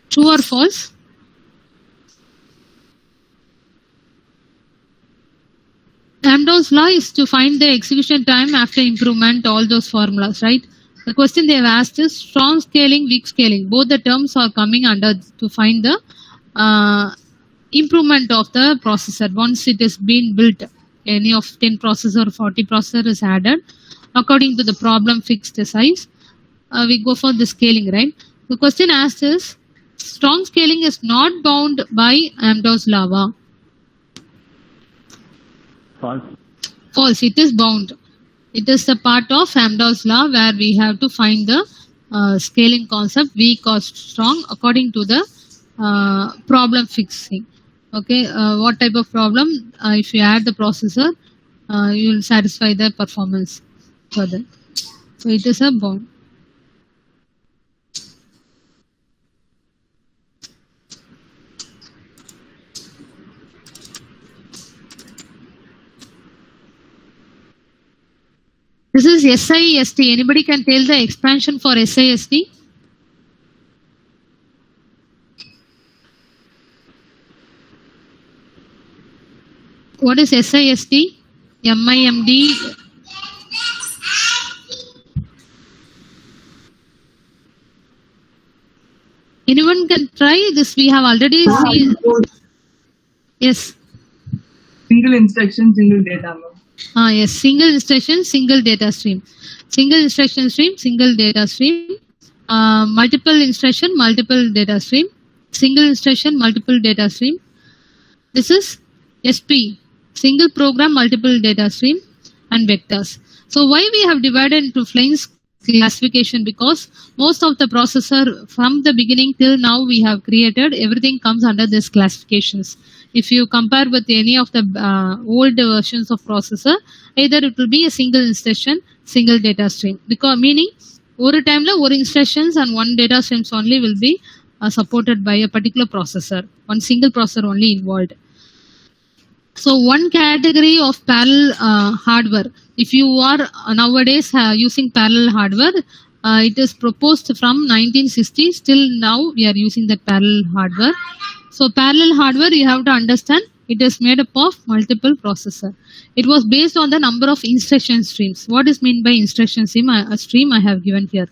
True or false? Amdahl's law is to find the execution time after improvement, all those formulas, right? The question they have asked is strong scaling, weak scaling. Both the terms are coming under to find the improvement of the processor. Once it is been built, any of 10 processor or 40 processor is added. According to the problem fixed size, we go for the scaling, right? The question asked is, strong scaling is not bound by Amdahl's law. False. False. It is bound. It is a part of Amdahl's law where we have to find the scaling concept, weak or strong, according to the problem fixing. Okay, what type of problem? If you add the processor, you will satisfy the performance further. So it is a bound. This is SIST. Anybody can tell the expansion for SIST? What is SIST? MIMD? Anyone can try this? We have already seen. Yes. Single instruction, single data. Yes, single instruction, single data stream. Single instruction stream, single data stream. Multiple instruction, multiple data stream. Single instruction, multiple data stream. This is SP, single program, multiple data stream, and vectors. So why we have divided into Flynn's classification? Because most of the processor from the beginning till now we have created, everything comes under these classifications. If you compare with any of the old versions of processor, either it will be a single instruction, single data stream. Because meaning, over time, one instructions and one data streams only will be supported by a particular processor. One single processor only involved. So one category of parallel hardware. If you are nowadays using parallel hardware, it is proposed from 1960. Still now we are using that parallel hardware. So parallel hardware, you have to understand, it is made up of multiple processor. It was based on the number of instruction streams. What is meant by instruction stream? A stream I have given here.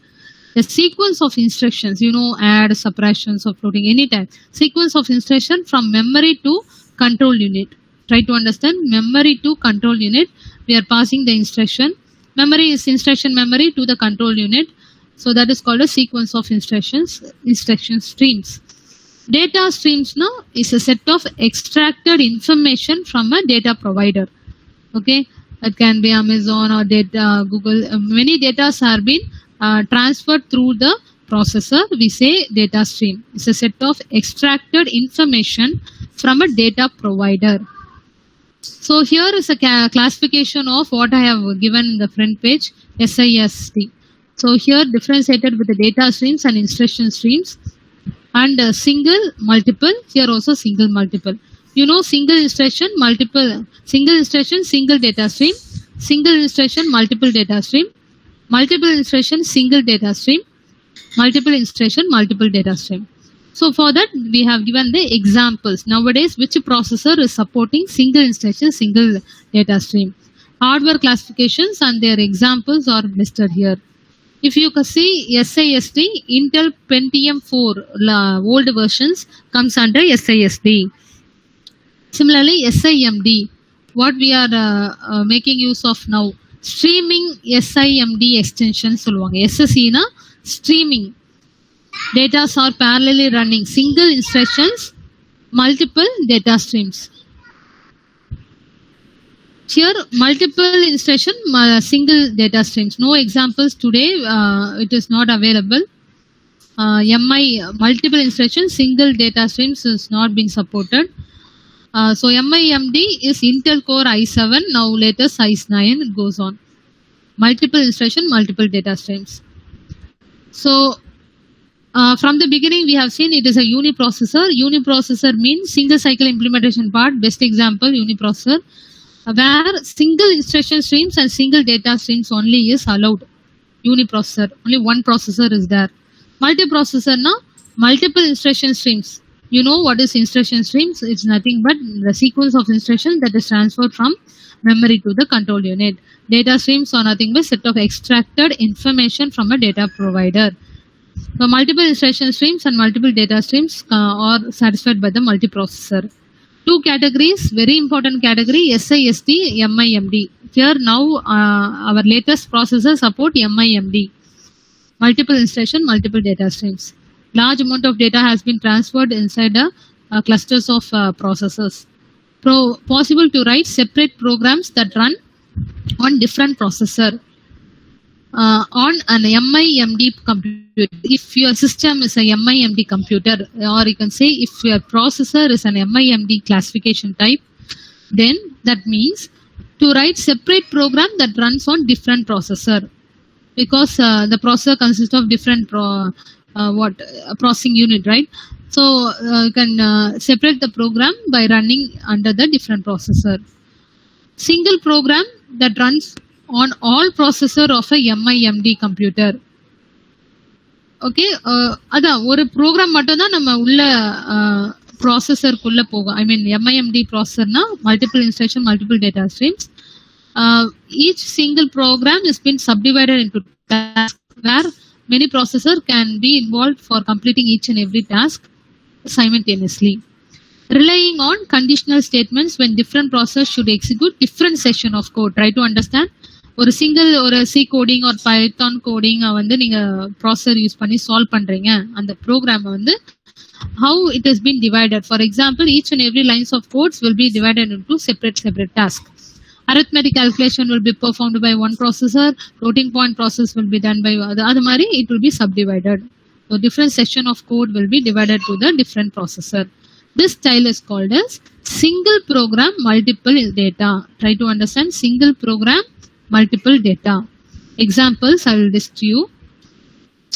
The sequence of instructions, add, subtraction, floating, anytime. Sequence of instruction from memory to control unit. Try to understand, memory to control unit. We are passing the instruction. Memory is instruction memory to the control unit. So that is called a sequence of instructions, instruction streams. Data streams now is a set of extracted information from a data provider. Okay, it can be Amazon or data, Google. Many data are being transferred through the processor. We say data stream. It's a set of extracted information from a data provider. So here is a classification of what I have given in the front page, SIST. So here differentiated with the data streams and instruction streams, and single, multiple. Here also single, multiple. You know, single instruction, multiple, single instruction, single data stream, single instruction, multiple data stream, multiple instruction, single data stream, multiple instruction, multiple data stream. So for that we have given the examples. Nowadays, which processor is supporting single instruction, single data stream? Hardware classifications and their examples are listed here. If you can see SIST, Intel Pentium 4 old versions comes under SIST. Similarly, SIMD, what we are making use of now, streaming SIMD extension சொல்லுவாங்க. SSC na streaming. Data are parallelly running, single instructions, multiple data streams. Here, multiple instruction, single data streams. No examples today. It is not available. MI, multiple instruction, single data streams is not being supported. So MIMD is Intel Core i7. Now latest i9. It goes on. Multiple instruction, multiple data streams. So from the beginning, we have seen it is a uniprocessor. Uniprocessor means single cycle implementation part. Best example, uniprocessor, where single instruction streams and single data streams only is allowed. Uniprocessor, only one processor is there. Multiprocessor now, multiple instruction streams. You know what is instruction streams? It's nothing but the sequence of instructions that is transferred from memory to the control unit. Data streams are nothing but set of extracted information from a data provider. So multiple instruction streams and multiple data streams are satisfied by the multiprocessor. Two categories, very important category, SIST, MIMD. Here now our latest processor support MIMD. Multiple instruction, multiple data streams. Large amount of data has been transferred inside the clusters of processors. Possible to write separate programs that run on different processor. On an MIMD computer. If your system is a MIMD computer, or you can say if your processor is an MIMD classification type, then that means to write separate program that runs on different processor, because the processor consists of different processing unit, right? So you can separate the program by running under the different processor. Single program that runs on all processor of a MIMD computer. Okay, அதான் ஒரு program மட்டும் தான் நம்ம உள்ள ப்ராசஸருக்குள்ள போகும். I mean MIMD ப்ராசஸர்னா multiple instruction, multiple data streams. Each single program is been subdivided into tasks where many processor can be involved for completing each and every task simultaneously. Relying on conditional statements when different processors should execute different section of code. Try to understand. ஒரு single ஒரு C coding ஒரு Python coding வந்து நீங்க processor use பண்ணி solve பண்றீங்க. அந்த program வந்து how it has been divided. For example, each and every lines of codes will be divided into separate tasks. Arithmetic calculation will be performed by one processor. Floating point process will be done by other mari. It will be subdivided. So different section of code will be divided to the different processor. This style is called as single program multiple data. Try to understand single program multiple data. Examples I will list you.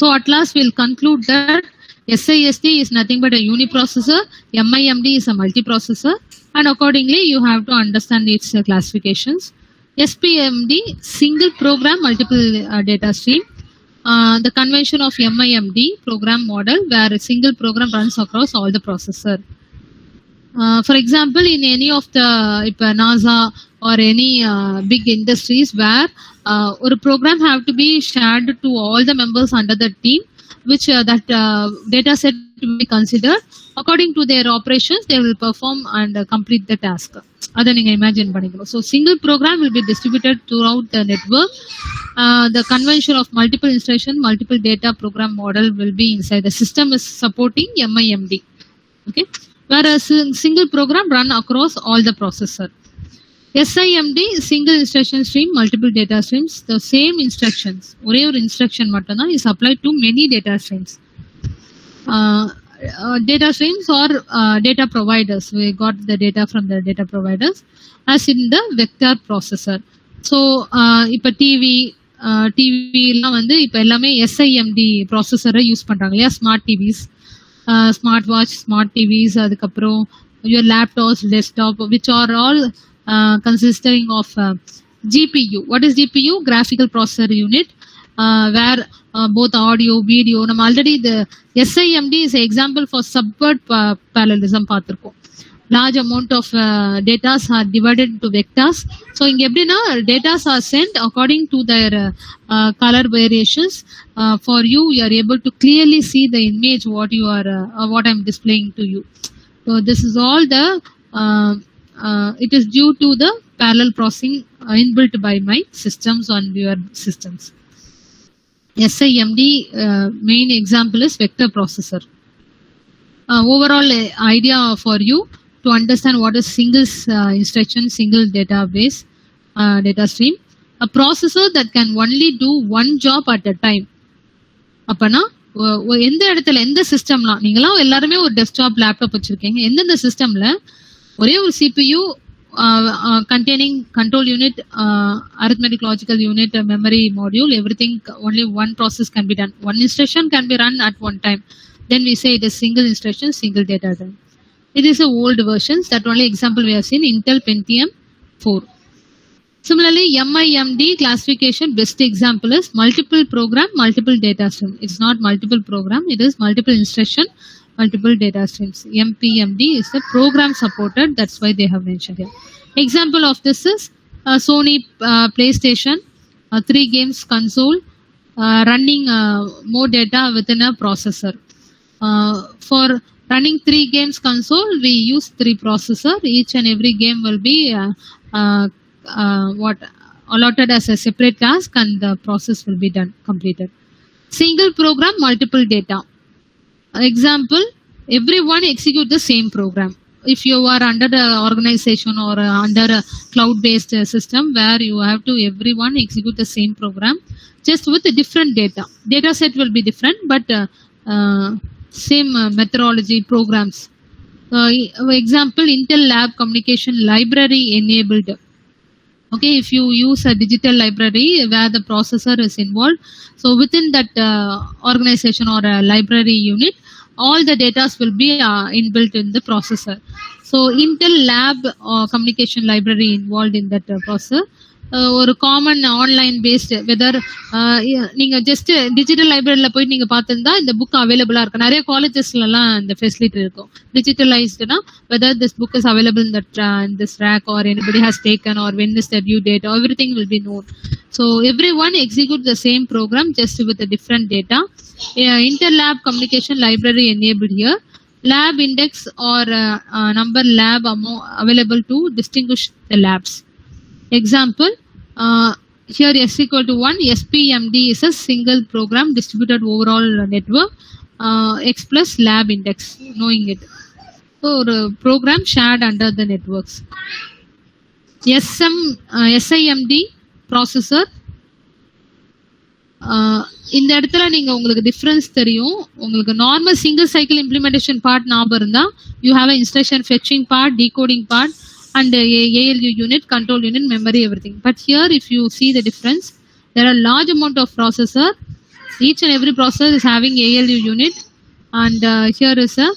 So at last we will conclude that SIST is nothing but a uniprocessor, MIMD is a multiprocessor, and accordingly you have to understand its classifications. SPMD, single program multiple data stream. The convention of MIMD program model where a single program runs across all the processor. For example, in any of the NASA or any big industries where a program have to be shared to all the members under the team, which that data set will be considered. According to their operations, they will perform and complete the task. Adha neenga imagine panikalo. So single program will be distributed throughout the network. The convention of multiple instruction, multiple data program model will be inside. The system is supporting MIMD. Okay. Whereas single program run across all the processor. SIMD, single instruction stream, multiple data streams. The same instructions, ஒரே ஒரு instruction மட்டும் தான் is applied to many data streams. data streams or data providers. We got the data from the data providers as in the vector processor. So இப்போ டிவிலாம் வந்து இப்போ எல்லாமே SIMD ப்ராசஸரை use பண்ணுறாங்க இல்லையா, smart TVS, smart watch, smart TVS, அதுக்கப்புறம் your laptops, desktop, which are all consisting of GPU. What is GPU? Graphical processor unit, where both audio, video. நம்ம already the SIMD is an example for subvert parallelism பார்த்திருக்கோம். Large amount of data are divided into vectors. So இங்க எப்படின்னா data are sent according to their color variations. For you are able to clearly see the image what you are what I'm displaying to you. So this is all the it is due to the parallel processing inbuilt by my systems on your systems. SIMD main example is vector processor. Overall idea for you to understand what is single instruction, single database, data stream. A processor that can only do one job at a time. அப்பனா எந்த இடத்துல எந்த சிஸ்டம்லாம் நீங்களாம் எல்லாருமே ஒரு desktop laptop வச்சிருக்கீங்க, எந்தெந்த சிஸ்டம்ல ஒரே ஒரு CPU containing control unit, arithmetic logical unit, memory module, everything, only one process can be done, one instruction can be run at one time, then we say it is single instruction, single data time. It is a old versions. That only example we have seen Intel Pentium 4. Similarly, MIMD classification best example is multiple program, multiple data stream. It's not multiple program, it is multiple instruction, multiple data streams. MPMD is the program supported, that's why they have mentioned here. Example of this is Sony PlayStation 3 games console running more data within a processor. For running 3 games console, we use 3 processor. Each and every game will be allotted as a separate task, and the process will be done, completed. Single program, multiple data. Example, everyone execute the same program. If you are under the organization or under a cloud-based system where you have to everyone execute the same program, just with a different data. Data set will be different, but same methodology programs. Example, Intel Lab Communication Library enabled. Okay, if you use a digital library where the processor is involved, so within that organization or a library unit, all the data will be inbuilt in the processor. So Intel Lab Communication Library involved in that processor. ஒரு common online based, weather நீங்க just digital லைப்ரரியில போயிட்டு நீங்க பார்த்துருந்தா இந்த book அவைலபிளா இருக்கும். நிறைய காலேஜஸ்லாம் இந்த ஃபெசிலிட்டி இருக்கும். டிஜிட்டலைஸ்டுனா whether this book is available in that this rack or anybody has taken or when is the due date, everything will be known. So every one execute the same program just with different data. Intel Lab Communication Library enabled here. Lab index or number lab available to distinguish the labs. Example, here S equal to 1, SPMD is a single program distributed overall network, X plus lab index, knowing it. So, program shared under the networks. SIMD processor. இந்த இடத்துல நீங்க உங்களுக்கு difference தெரியும். உங்களுக்கு normal single cycle implementation part ஞாபகம் இருந்தா you have a instruction fetching part, decoding part, and ALU unit, control unit, memory, everything. But here if you see the difference, there are large amount of processor. Each and every processor is having ALU unit, and here is a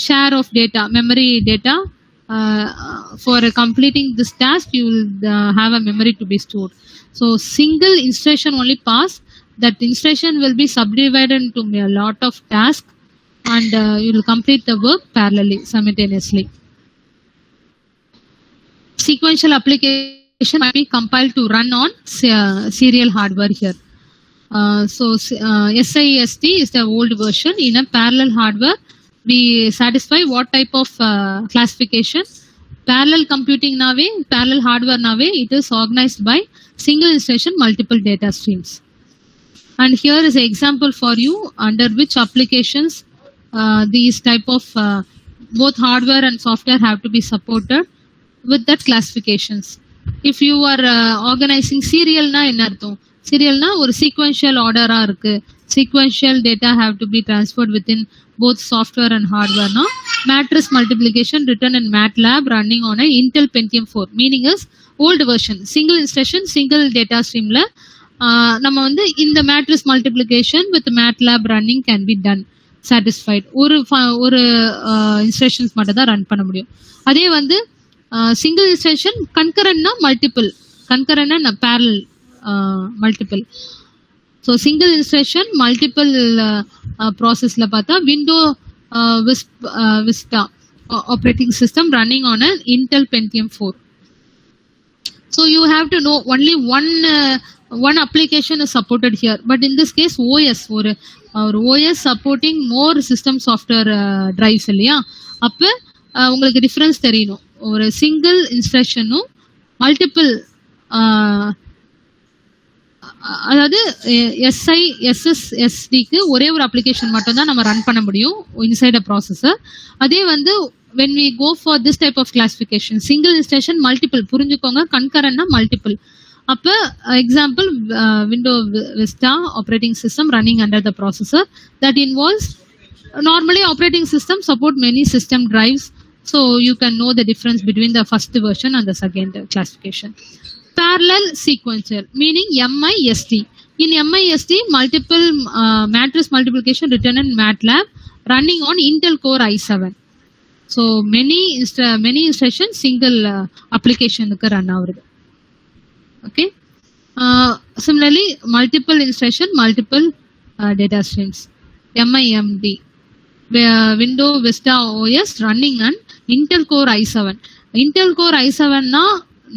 share of data, memory data. For completing this task, you will have a memory to be stored. So single instruction only pass. That instruction will be subdivided into a lot of tasks, and you will complete the work parallelly, simultaneously. Sequential application might be compiled to run on serial hardware here. So SIST is the old version. In a parallel hardware, we satisfy what type of classification. Parallel computing nave, parallel hardware nave, it is organized by single instruction, multiple data streams. And here is an example for you under which applications these type of both hardware and software have to be supported with that classifications. If you are organizing serial na enna artham? Serial na ஒரு sequential order ah இருக்கு. sequential data have to be transferred within both software and hardware. Now, matrix multiplication written in MATLAB running on a Intel Pentium 4. Meaning is old version, single instruction, single data stream la நம்ம வந்து இந்த matrix multiplication with MATLAB running can be done satisfied. ஒரு instructions மட்டும் தான் run பண்ண முடியும். அதே வந்து சிங்கிள் இன்ஸ்ட்ரக்ஷன் கன்கரண்ட்னா மல்டிபிள், கன்கரண்ட்னா parallel multiple. So single instruction multiple ப்ராசஸ்ல பார்த்தா Windows Vista operating system running on an Intel Pentium 4. So you have to know only one application is supported here, but in this case OS or OS supporting more system software drives இல்லையா, அப்ப உங்களுக்கு difference தெரியணும். ஒரு single இன்ஸ்ட்ரக்ஷனும் multiple, அதாவது SSSDக்கு ஒரே ஒரு application மட்டும் தான் நம்ம ரன் பண்ண முடியும் இன்சைட் அ ப்ராசஸர். அதே வந்து when we go for this type of classification, single instruction multiple புரிஞ்சுக்கோங்க, concurrent multiple. அப்ப example window vista operating system running under the processor that involves normally operating system support many system drives, so you can know the difference between the first version and the second classification. Parallel sequential meaning MIST. In MIST multiple matrix multiplication written in MATLAB running on Intel Core i7. So many instructions single application run ஆகுது. Okay. Similarly multiple instruction multiple data streams. MIMD Window Vista OS running on Intel Core i7. Intel Core i7 னா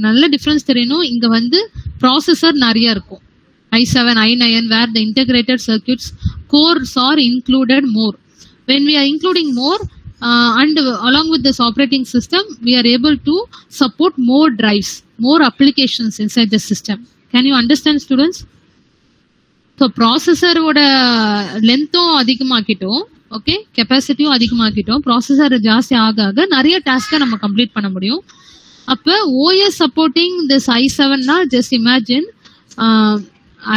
நல்ல difference தெரியணும். இங்க வந்து processor நிறைய இருக்கும். i7 i9 where the integrated circuits cores are included more. When we are including more and along with this operating system we are able to support more drives, more applications inside the system. Can you understand students? So processor oda length அதிகமாக்கிட்டோம், okay, capacity அதிகமாக்கிட்டோம், processor ஜாஸ்தி ஆக ஆக நிறைய task நம்ம complete பண்ண முடியும். அப்ப OS supporting this i7 na, just imagine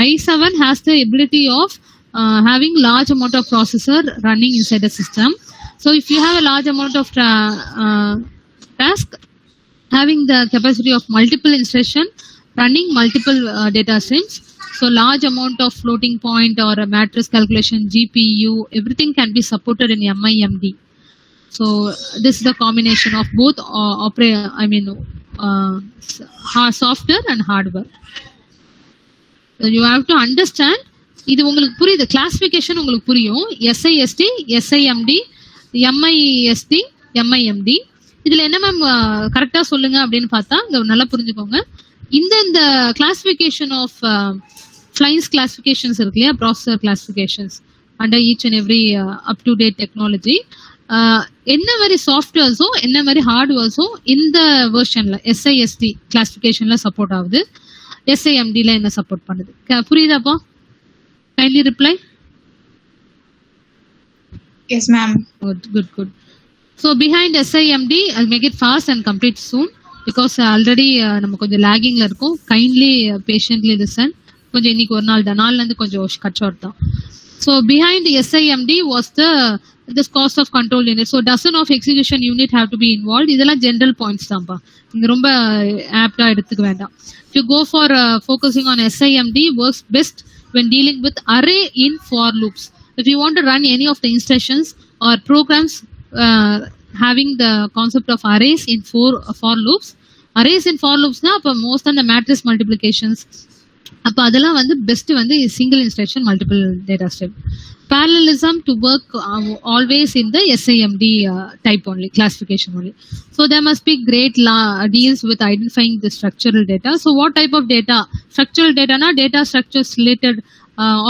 i7 has the ability of having large amount of processor running inside the system. So if you have a large amount of task having the capacity of multiple instruction running multiple data streams, so large amount of floating point or a matrix calculation, GPU, everything can be supported in MIMD. So this is the combination of both software and hardware. So you have to understand, இது உங்களுக்கு புரியுது, classification உங்களுக்கு புரியும். SIST, SIMD, MIST, MIMD. இதுல என்ன ma'am கரெக்டா சொல்லுங்க அப்படின்னு பார்த்தா இங்க நல்லா புரிஞ்சுக்கோங்க. இந்த கிளாசிஃபிகேஷன் ஆஃப் ஃப்ளைன்ஸ் கிளாசிஃபிகேஷன்ஸ் இருக்கு இல்லையா, processor classifications under each and every up to date technology, என்ன மாதிரி சாஃப்ட்வேர்ஸும் என்ன மாதிரி ஹார்ட்வேர்ஸும் இந்த வெர்ஷன்ல SIST கிளாசிஃபிகேஷன்ல சப்போர்ட் ஆகுது, SIMDல என்ன சப்போர்ட் பண்ணுது, புரியுதாப்பா? Kindly reply. Yes, ma'am. Good. So behind SIMD, I'll make it fast and complete soon because already நம்ம கொஞ்சம் லாகிங்ல இருக்கும். Kindly patiently listen. கொஞ்சம் இன்னைக்கு ஒரு நாள் தான், நாள்ல இருந்து கொஞ்சம் கட் ஷார்ட் தான். So behind SIMD was this cost of control unit. So dozen of execution unit have to be involved. இதெல்லாம் general points தான்ப்பா, இங்க ரொம்ப ஆப்டா எடுத்துக்க வேண்டாம். If you go for focusing on SIMD, works best when dealing with array in for loops. If you want to run any of the instructions or programs having the concept of arrays in for loops, arrays in for loops na appo most of the matrix multiplications, அப்ப அதெல்லாம் வந்து best வந்து single instruction multiple data stream. Parallelism to work always in the SIMD type only, classification only. So there must be great deals with identifying the structural data. So what type of data? Structural data na data structures related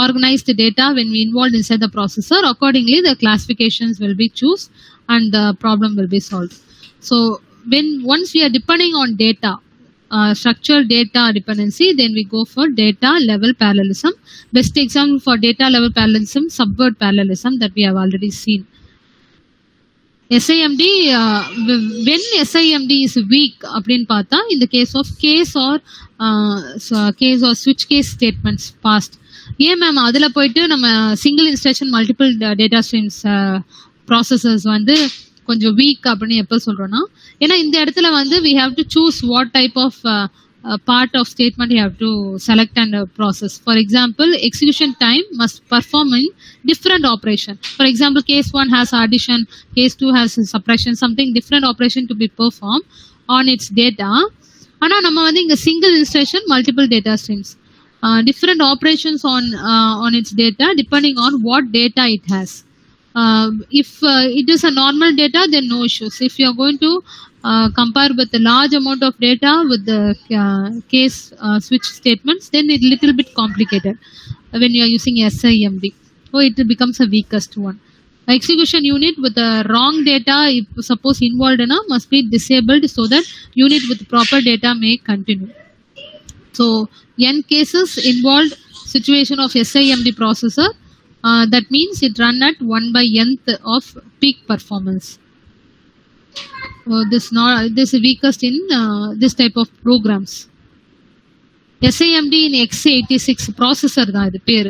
organized data when we involved inside the processor. Accordingly the classifications will be choose and the problem will be solved. So once we are depending on data, structural data dependency, then we go for data level parallelism. Best example for data level parallelism, subword parallelism that we have already seen. SIMD, when SIMD is weak அப்படின்னு பார்த்தா in the case of case or switch case statements passed. ஏன் ma'am அதுல போயிட்டு நம்ம single instruction multiple data streams processors வந்து கொஞ்சம் week அப்படின்னு எப்போ சொல்றோம்னா, ஏன்னா இந்த இடத்துல வந்து we have to choose what type of part of statement you have to select and process. For example, execution time must perform in different operation. For example, case 1 has addition, case 2 has subtraction, something different operation to be performed on its data. ஆனா நம்ம வந்து இங்க single instruction multiple data streams, different operations on its data depending on what data it has. If it is a normal data, then no issues. If you are going to compare with a large amount of data with the case switch statements, then it little bit complicated when you are using SIMD. So it becomes a weakest one. Execution unit with the wrong data, if suppose involved enough, must be disabled so that unit with proper data may continue. So n cases involved situation of SIMD processor, that means it run at 1/nth of peak performance. This is weakest in this type of programs. SIMD in x86 processor da idu per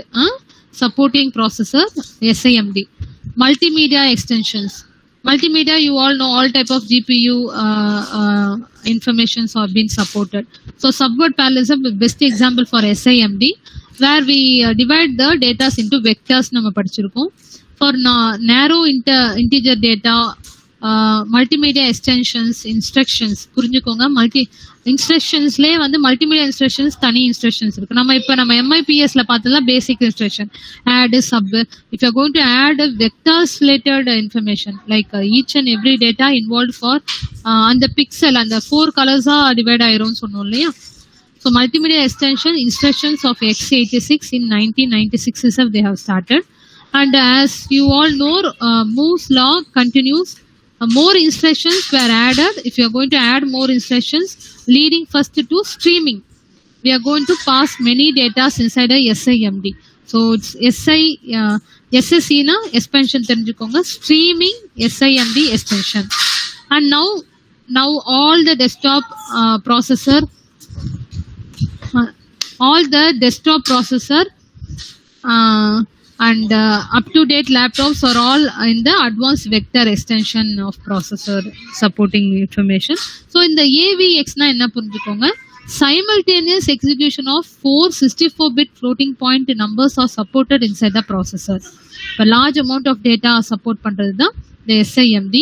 supporting processor SIMD. Multimedia extensions. Multimedia, you all know all type of GPU informations are being supported. So subword parallelism is best example for SIMD, where we divide the data into vectors. நம்ம படிச்சிருக்கோம். For narrow integer data, multimedia extensions, instructions புரிஞ்சுக்கோங்க. இன்ஸ்ட்ரக்ஷன்ஸ்லேயே வந்து multimedia instructions தனி instructions இருக்கு. நம்ம MIPSல பார்த்ததுலாம் basic instruction, add, sub. If you are going to add vectors related information like each and every data involved for அந்த pixel அந்த 4 colors divide ஆயிரும்னு சொன்னோம் இல்லையா. So multimedia extension instructions of x86 in 1996 itself they have started, and as you all know, Moore's law continues. More instructions were added. If you are going to add more instructions, leading first to streaming, we are going to pass many data inside a SIMD. So it's SSE na expansion தெரிஞ்சுக்கோங்க, streaming SIMD extension. And now all the desktop processor and up-to-date laptops are all in the advanced vector extension of processor supporting information. So in the AVX na enna புரிஞ்சுக்கோங்க, simultaneous execution of 4 64-bit floating point numbers are supported inside the processor. A large amount of data support பண்றது தான் the SIMD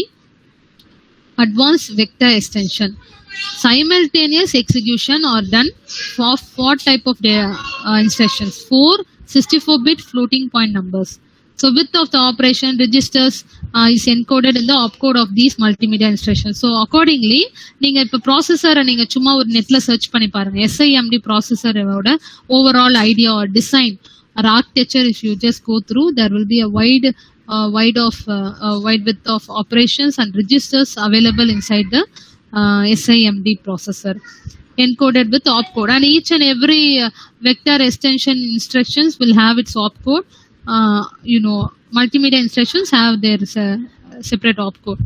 advanced vector extension. Simultaneous execution are done for what type of instructions? 4 64-bit floating point numbers. So width of the operation registers is encoded in the opcode of these multimedia instructions. So accordingly, நீங்க இப்ப ப்ராசஸரை நீங்க சும்மா ஒரு நெட்ல search பண்ணி பாருங்க. SIMD ப்ராசஸரோட overall idea or design or architecture, if you just go through, there will be a wide width of operations and registers available inside the SIMD processor, encoded with opcode, and each and every vector extension instructions will have its opcode. Multimedia instructions have their separate opcode.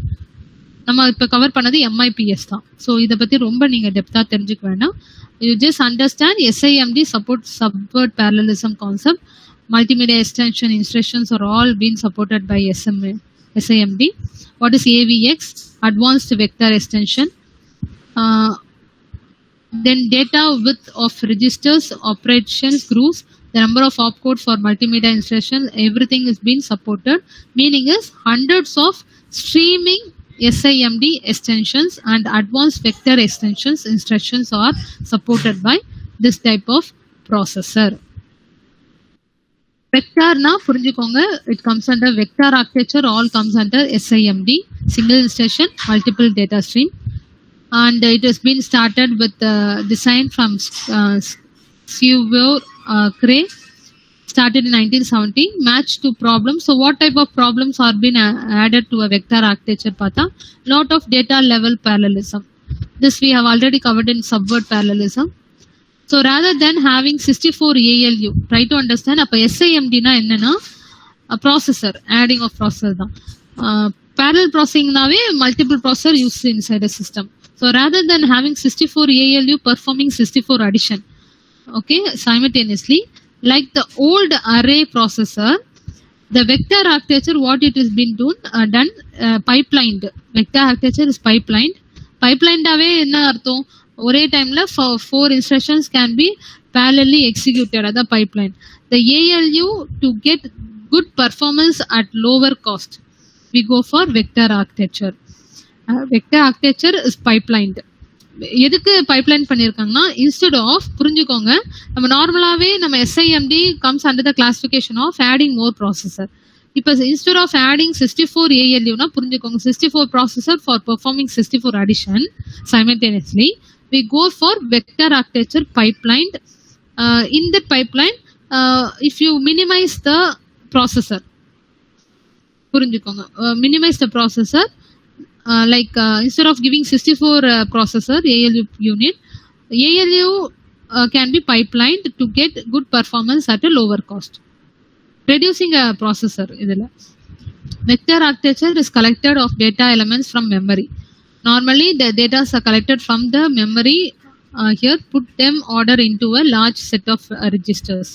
நம்ம இப்ப cover பண்ணது MIPS தான். So இதை பத்தி ரொம்ப நீங்க டெப்தா தெரிஞ்சுக்க வேண்டாம். You just understand SIMD supports subword parallelism concept. Multimedia extension instructions are all being supported by SIMD. What is AVX? Advanced vector extension. Then data width of registers, operations groups, the number of opcode for multimedia instruction, everything is being supported. Meaning is hundreds of streaming SIMD extensions and advanced vector extensions instructions are supported by this type of processor. Vector na புரிஞ்சுக்கோங்க, it comes under vector architecture, all comes under SIMD, single instruction, multiple data stream. And it has been started with design from Suveur Cray, started in 1970, match to problems. So what type of problems are being added to a vector architecture? Pata, lot of data level parallelism. This we have already covered in subword parallelism. So rather than having 64 ALU, try to understand, appa SIMD na enna na a processor, adding of processor da. parallel processing nave multiple processor used inside a system. So rather than having 64 ALU performing 64 addition, okay, simultaneously, like the old array processor, the vector architecture, what it has been done, pipelined. Vector architecture is pipelined. Pipelined ave enna artham? Ore time la 4 instructions can be parallelly executed at the pipeline. The ALU to get good performance at lower cost, we go for vector architecture. Vector architecture is pipelined. எதுக்கு pipeline பண்ணிருக்காங்கன்னா, instead of புரிஞ்சுக்கோங்க, நம்ம நார்மலாவே நம்ம SIMD comes under the classification of adding more processor. இப்போ instead of adding 64 ALU னா புரிஞ்சுக்கோங்க, 64 processor for performing 64 addition simultaneously, we go for vector architecture pipelined. In that pipeline, if you minimize the processor, புரிஞ்சுக்கோங்க, minimize the processor, instead of giving 64 processor ALU unit, ALU can be pipelined to get good performance at a lower cost, reducing a processor. idhula vector architecture is collected of data elements from memory. Normally the data are collected from the memory. Here put them order into a large set of registers.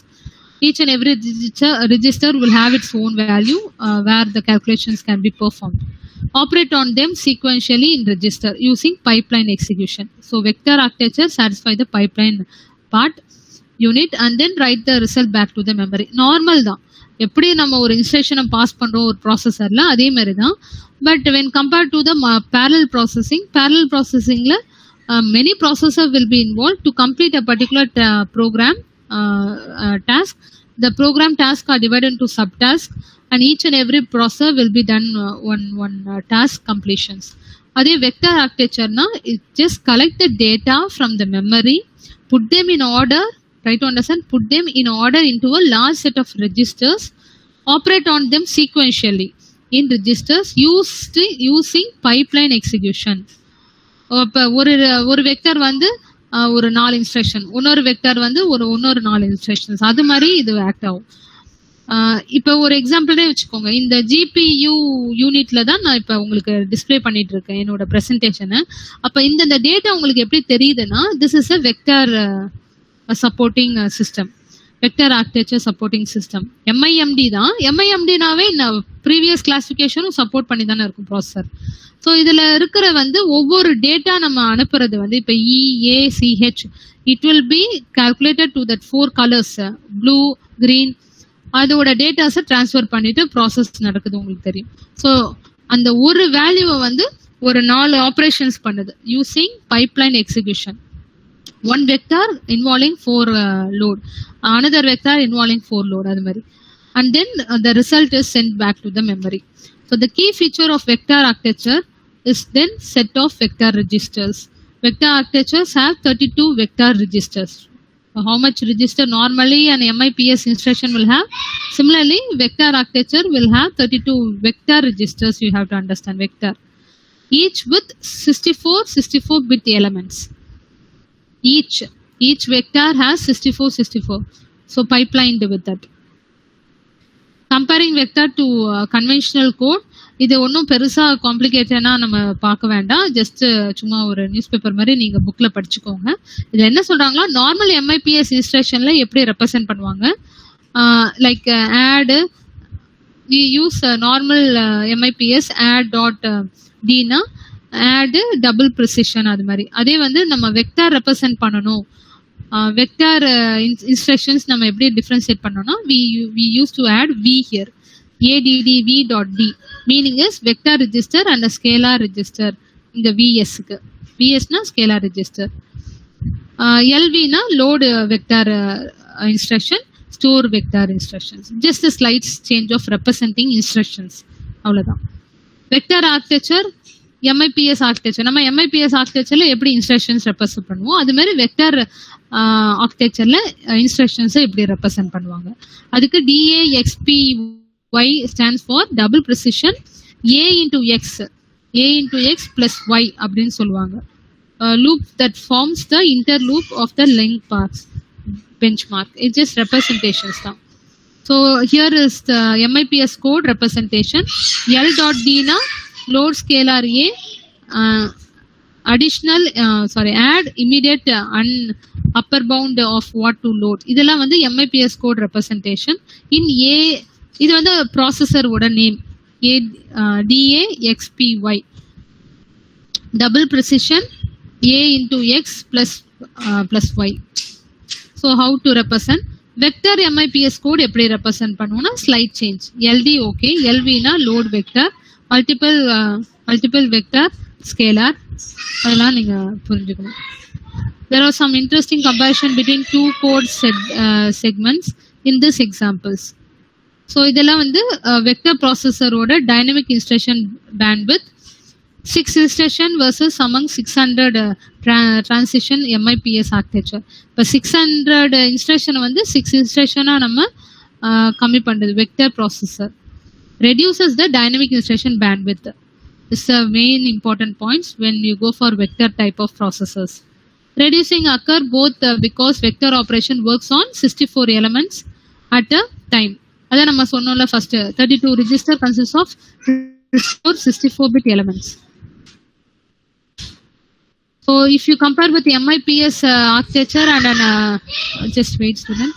Each and every register will have its own value where the calculations can be performed. Operate on them sequentially in register using pipeline execution. So vector architecture satisfy the pipeline part unit and then write the result back to the memory. Normal தான், எப்படி நம்ம ஒரு இன்ஸ்ட்ரக்ஷனை pass பண்றோம் ஒரு ப்ராசஸர்ல, அதே மாதிரி தான். But when compared to the parallel processingல many processor will be involved to complete a particular program task. The program tasks are divided into subtasks and each and every processor will be done one task completions. Adhe vector architecture na, it just collect the data from the memory, put them in order, try to understand, put them in order into a large set of registers, operate on them sequentially in registers using pipeline execution. ஒரு vector வந்து ஒரு 4 instruction, இன்னொரு vector வந்து இன்னொரு 4 instructions, அது மாதிரி இது act ஆகும். இப்போ ஒரு எக்ஸாம்பிளே வச்சுக்கோங்க, இந்த GPU யூனிட்ல தான் நான் இப்போ உங்களுக்கு டிஸ்பிளே பண்ணிட்டு இருக்கேன் என்னோட ப்ரெசன்டேஷனை. அப்போ இந்த டேட்டா உங்களுக்கு எப்படி தெரியுதுன்னா, this is a vector supporting system, vector architecture supporting system. MIMD தான். MIMDனாவே ப்ரீவியஸ் கிளாசிஃபிகேஷனும் சப்போர்ட் பண்ணி தானே இருக்கும் ப்ராசஸர். ஸோ இதுல இருக்கிற வந்து ஒவ்வொரு டேட்டா நம்ம அனுப்புறது வந்து இப்போ EACH, it will be calculated to that 4 colours, blue, green, அதோட டேட்டாஸை டிரான்ஸ்ஃபர் பண்ணிட்டு ப்ராசஸ் நடக்குது, உங்களுக்கு தெரியும். ஸோ அந்த ஒரு வேல்யூவை வந்து ஒரு 4 ஆப்ரேஷன்ஸ் பண்ணுது using pipeline execution. One vector involving 4 load, another vector involving 4 load, அது மாதிரி. And then the result is sent back to the memory. So the key feature of vector architecture is then set of vector registers. Vector architectures have 32 vector registers. How much register normally an MIPS instruction will have? Similarly, vector architecture will have 32 vector registers. You have to understand vector, each with 64 bit elements. Each vector has 64. So pipelined with that. Comparing vector to conventional code, இது ஒன்றும் பெருசா காம்ப்ளிகேட்டடா நம்ம பார்க்க வேண்டாம். Just சும்மா ஒரு news paper மாதிரி நீங்க புக்ல படிச்சுக்கோங்க. இதுல என்ன சொல்றாங்களா, நார்மல் MIPS இன்ஸ்ட்ரக்ஷன்ல எப்படி ரெப்ரசென்ட் பண்ணுவாங்க, like add, we use normal MIPS add dot d னா add double precision, அது மாதிரி. அதே வந்து நம்ம வெக்டார் ரெப்ரசென்ட் பண்ணணும், வெக்டார் இன்ஸ்ட்ரக்ஷன்ஸ் நம்ம எப்படி டிஃபரன்ஷியேட் பண்ணோம்னா, we used to add v here, add v dot d, meaning is vector register and a scalar register. இந்த vs க்கு, vs னா scalar register, lv னா load vector instruction, store vector instructions. Just a slight change of representing instructions, அவ்வளவுதான். vector architecture, MIPS architecture, நம்ம MIPS ஆர்கிடெக்சர்ல எப்படி instructions represent பண்ணுவோம், அது மாதிரி வெக்டர் ஆர்கிடெக்சர்ல இன்ஸ்ட்ரக்ஷன்ஸை எப்படி ரெப்ரசென்ட் பண்ணுவாங்க. அதுக்கு DAXPY stands for double precision A into X plus Y அப்படின்னு சொல்லுவாங்க. Loop that forms the interloop of the link paths benchmark. It's just representations தான். So here is the MIPS code representation. L dot D na load scalar A, additional add immediate upper bound of what to load. இதெல்லாம் வந்து MIPS code representation. In A இது வந்து processor ஓட name DAXPY, double precision A into X plus Y. So how to represent vector MIPS code எப்படி represent பண்ணுவோம்னா slight change. LD okay, LV னா load vector, multiple vector scalar. அதெல்லாம் நீங்க புரிஞ்சுக்கணும். There are some interesting comparison between two code segments in this examples. So இதெல்லாம் வந்து vector processor ஓட dynamic instruction bandwidth 6 instruction versus among 600 transition MIPS architecture. இப்போ 600 instruction வந்து 6 instruction நம்ம கம்மி பண்றது vector processor reduces the dynamic instruction bandwidth. This is the main important points when you go for vector type of processors. Reducing occur both because vector operation works on 64 elements at a time. Adha nama sonnola first 32 register consists of 64-bit elements. So if you compare with the MIPS architecture and an just wait student.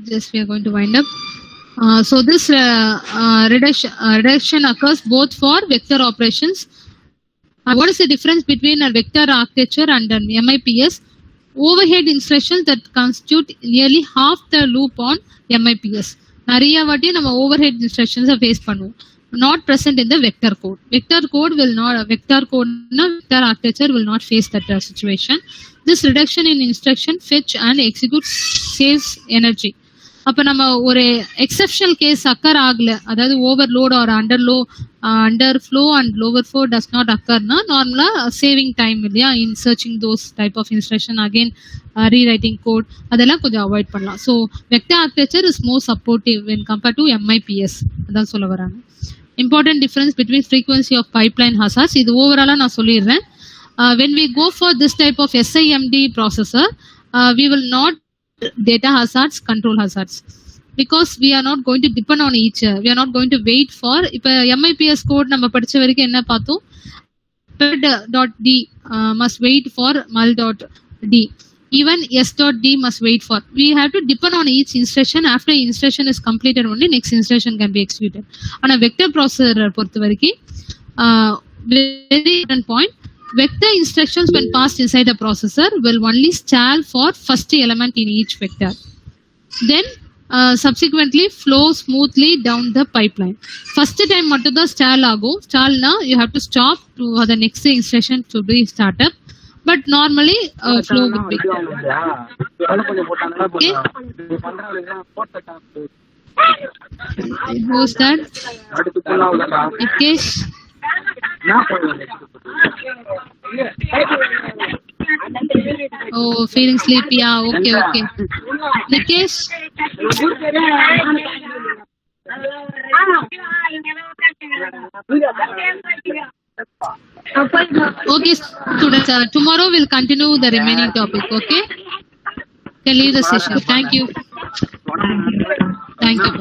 Just we are going to wind up. So this reduction occurs both for vector operations. What is the difference between a vector architecture and an MIPS? Overhead instructions that constitute nearly half the loop on MIPS. நிறைய வாட்டி நம்ம overhead instructions face பண்ணுவோம். Not present in the vector code. Vector architecture will not face that situation. This reduction in instruction fetch and execute saves energy. அப்ப நம்ம ஒரு exceptional case occur ஆகல, அதாவது overload or underflow and lower flow does not அக்கர்னா நார்மலா saving time இல்லையா in searching those type of instruction again rewriting code அதெல்லாம் கொஞ்சம் அவாய்ட் பண்ணலாம். So vector architecture is more supportive when compared to MIPS அதான் சொல்ல வராங்க. Important difference between frequency of pipeline hazards இது ஓவராலா நான் சொல்லிடுறேன். When we go for this type of SIMD processor, we will not data hazards, control hazards, because we are not going to depend on each. We are not going to wait for. இப்போ MIPS code நம்ம படிச்ச வரைக்கும் என்ன பார்த்தோம்? ped.d must wait for mul.d. Even s.d must wait for. We have to depend on each instruction. After instruction is completed, only next instruction can be executed. On a vector processor பொறுத்த வரைக்கும் very important point. Vector instructions when passed inside the processor will only stall for first element in each vector. Then subsequently flow smoothly down the pipeline. First time mattum da stall agum. Stall na you have to stop for the next instruction to be startup. But normally flow would be. Okay. Who's that? Nikesh. Oh, feeling sleepy. Yeah, okay. Nikesh. Okay, students. Tomorrow we'll continue the remaining topic. Okay. Can leave the session. Thank you. Thank you.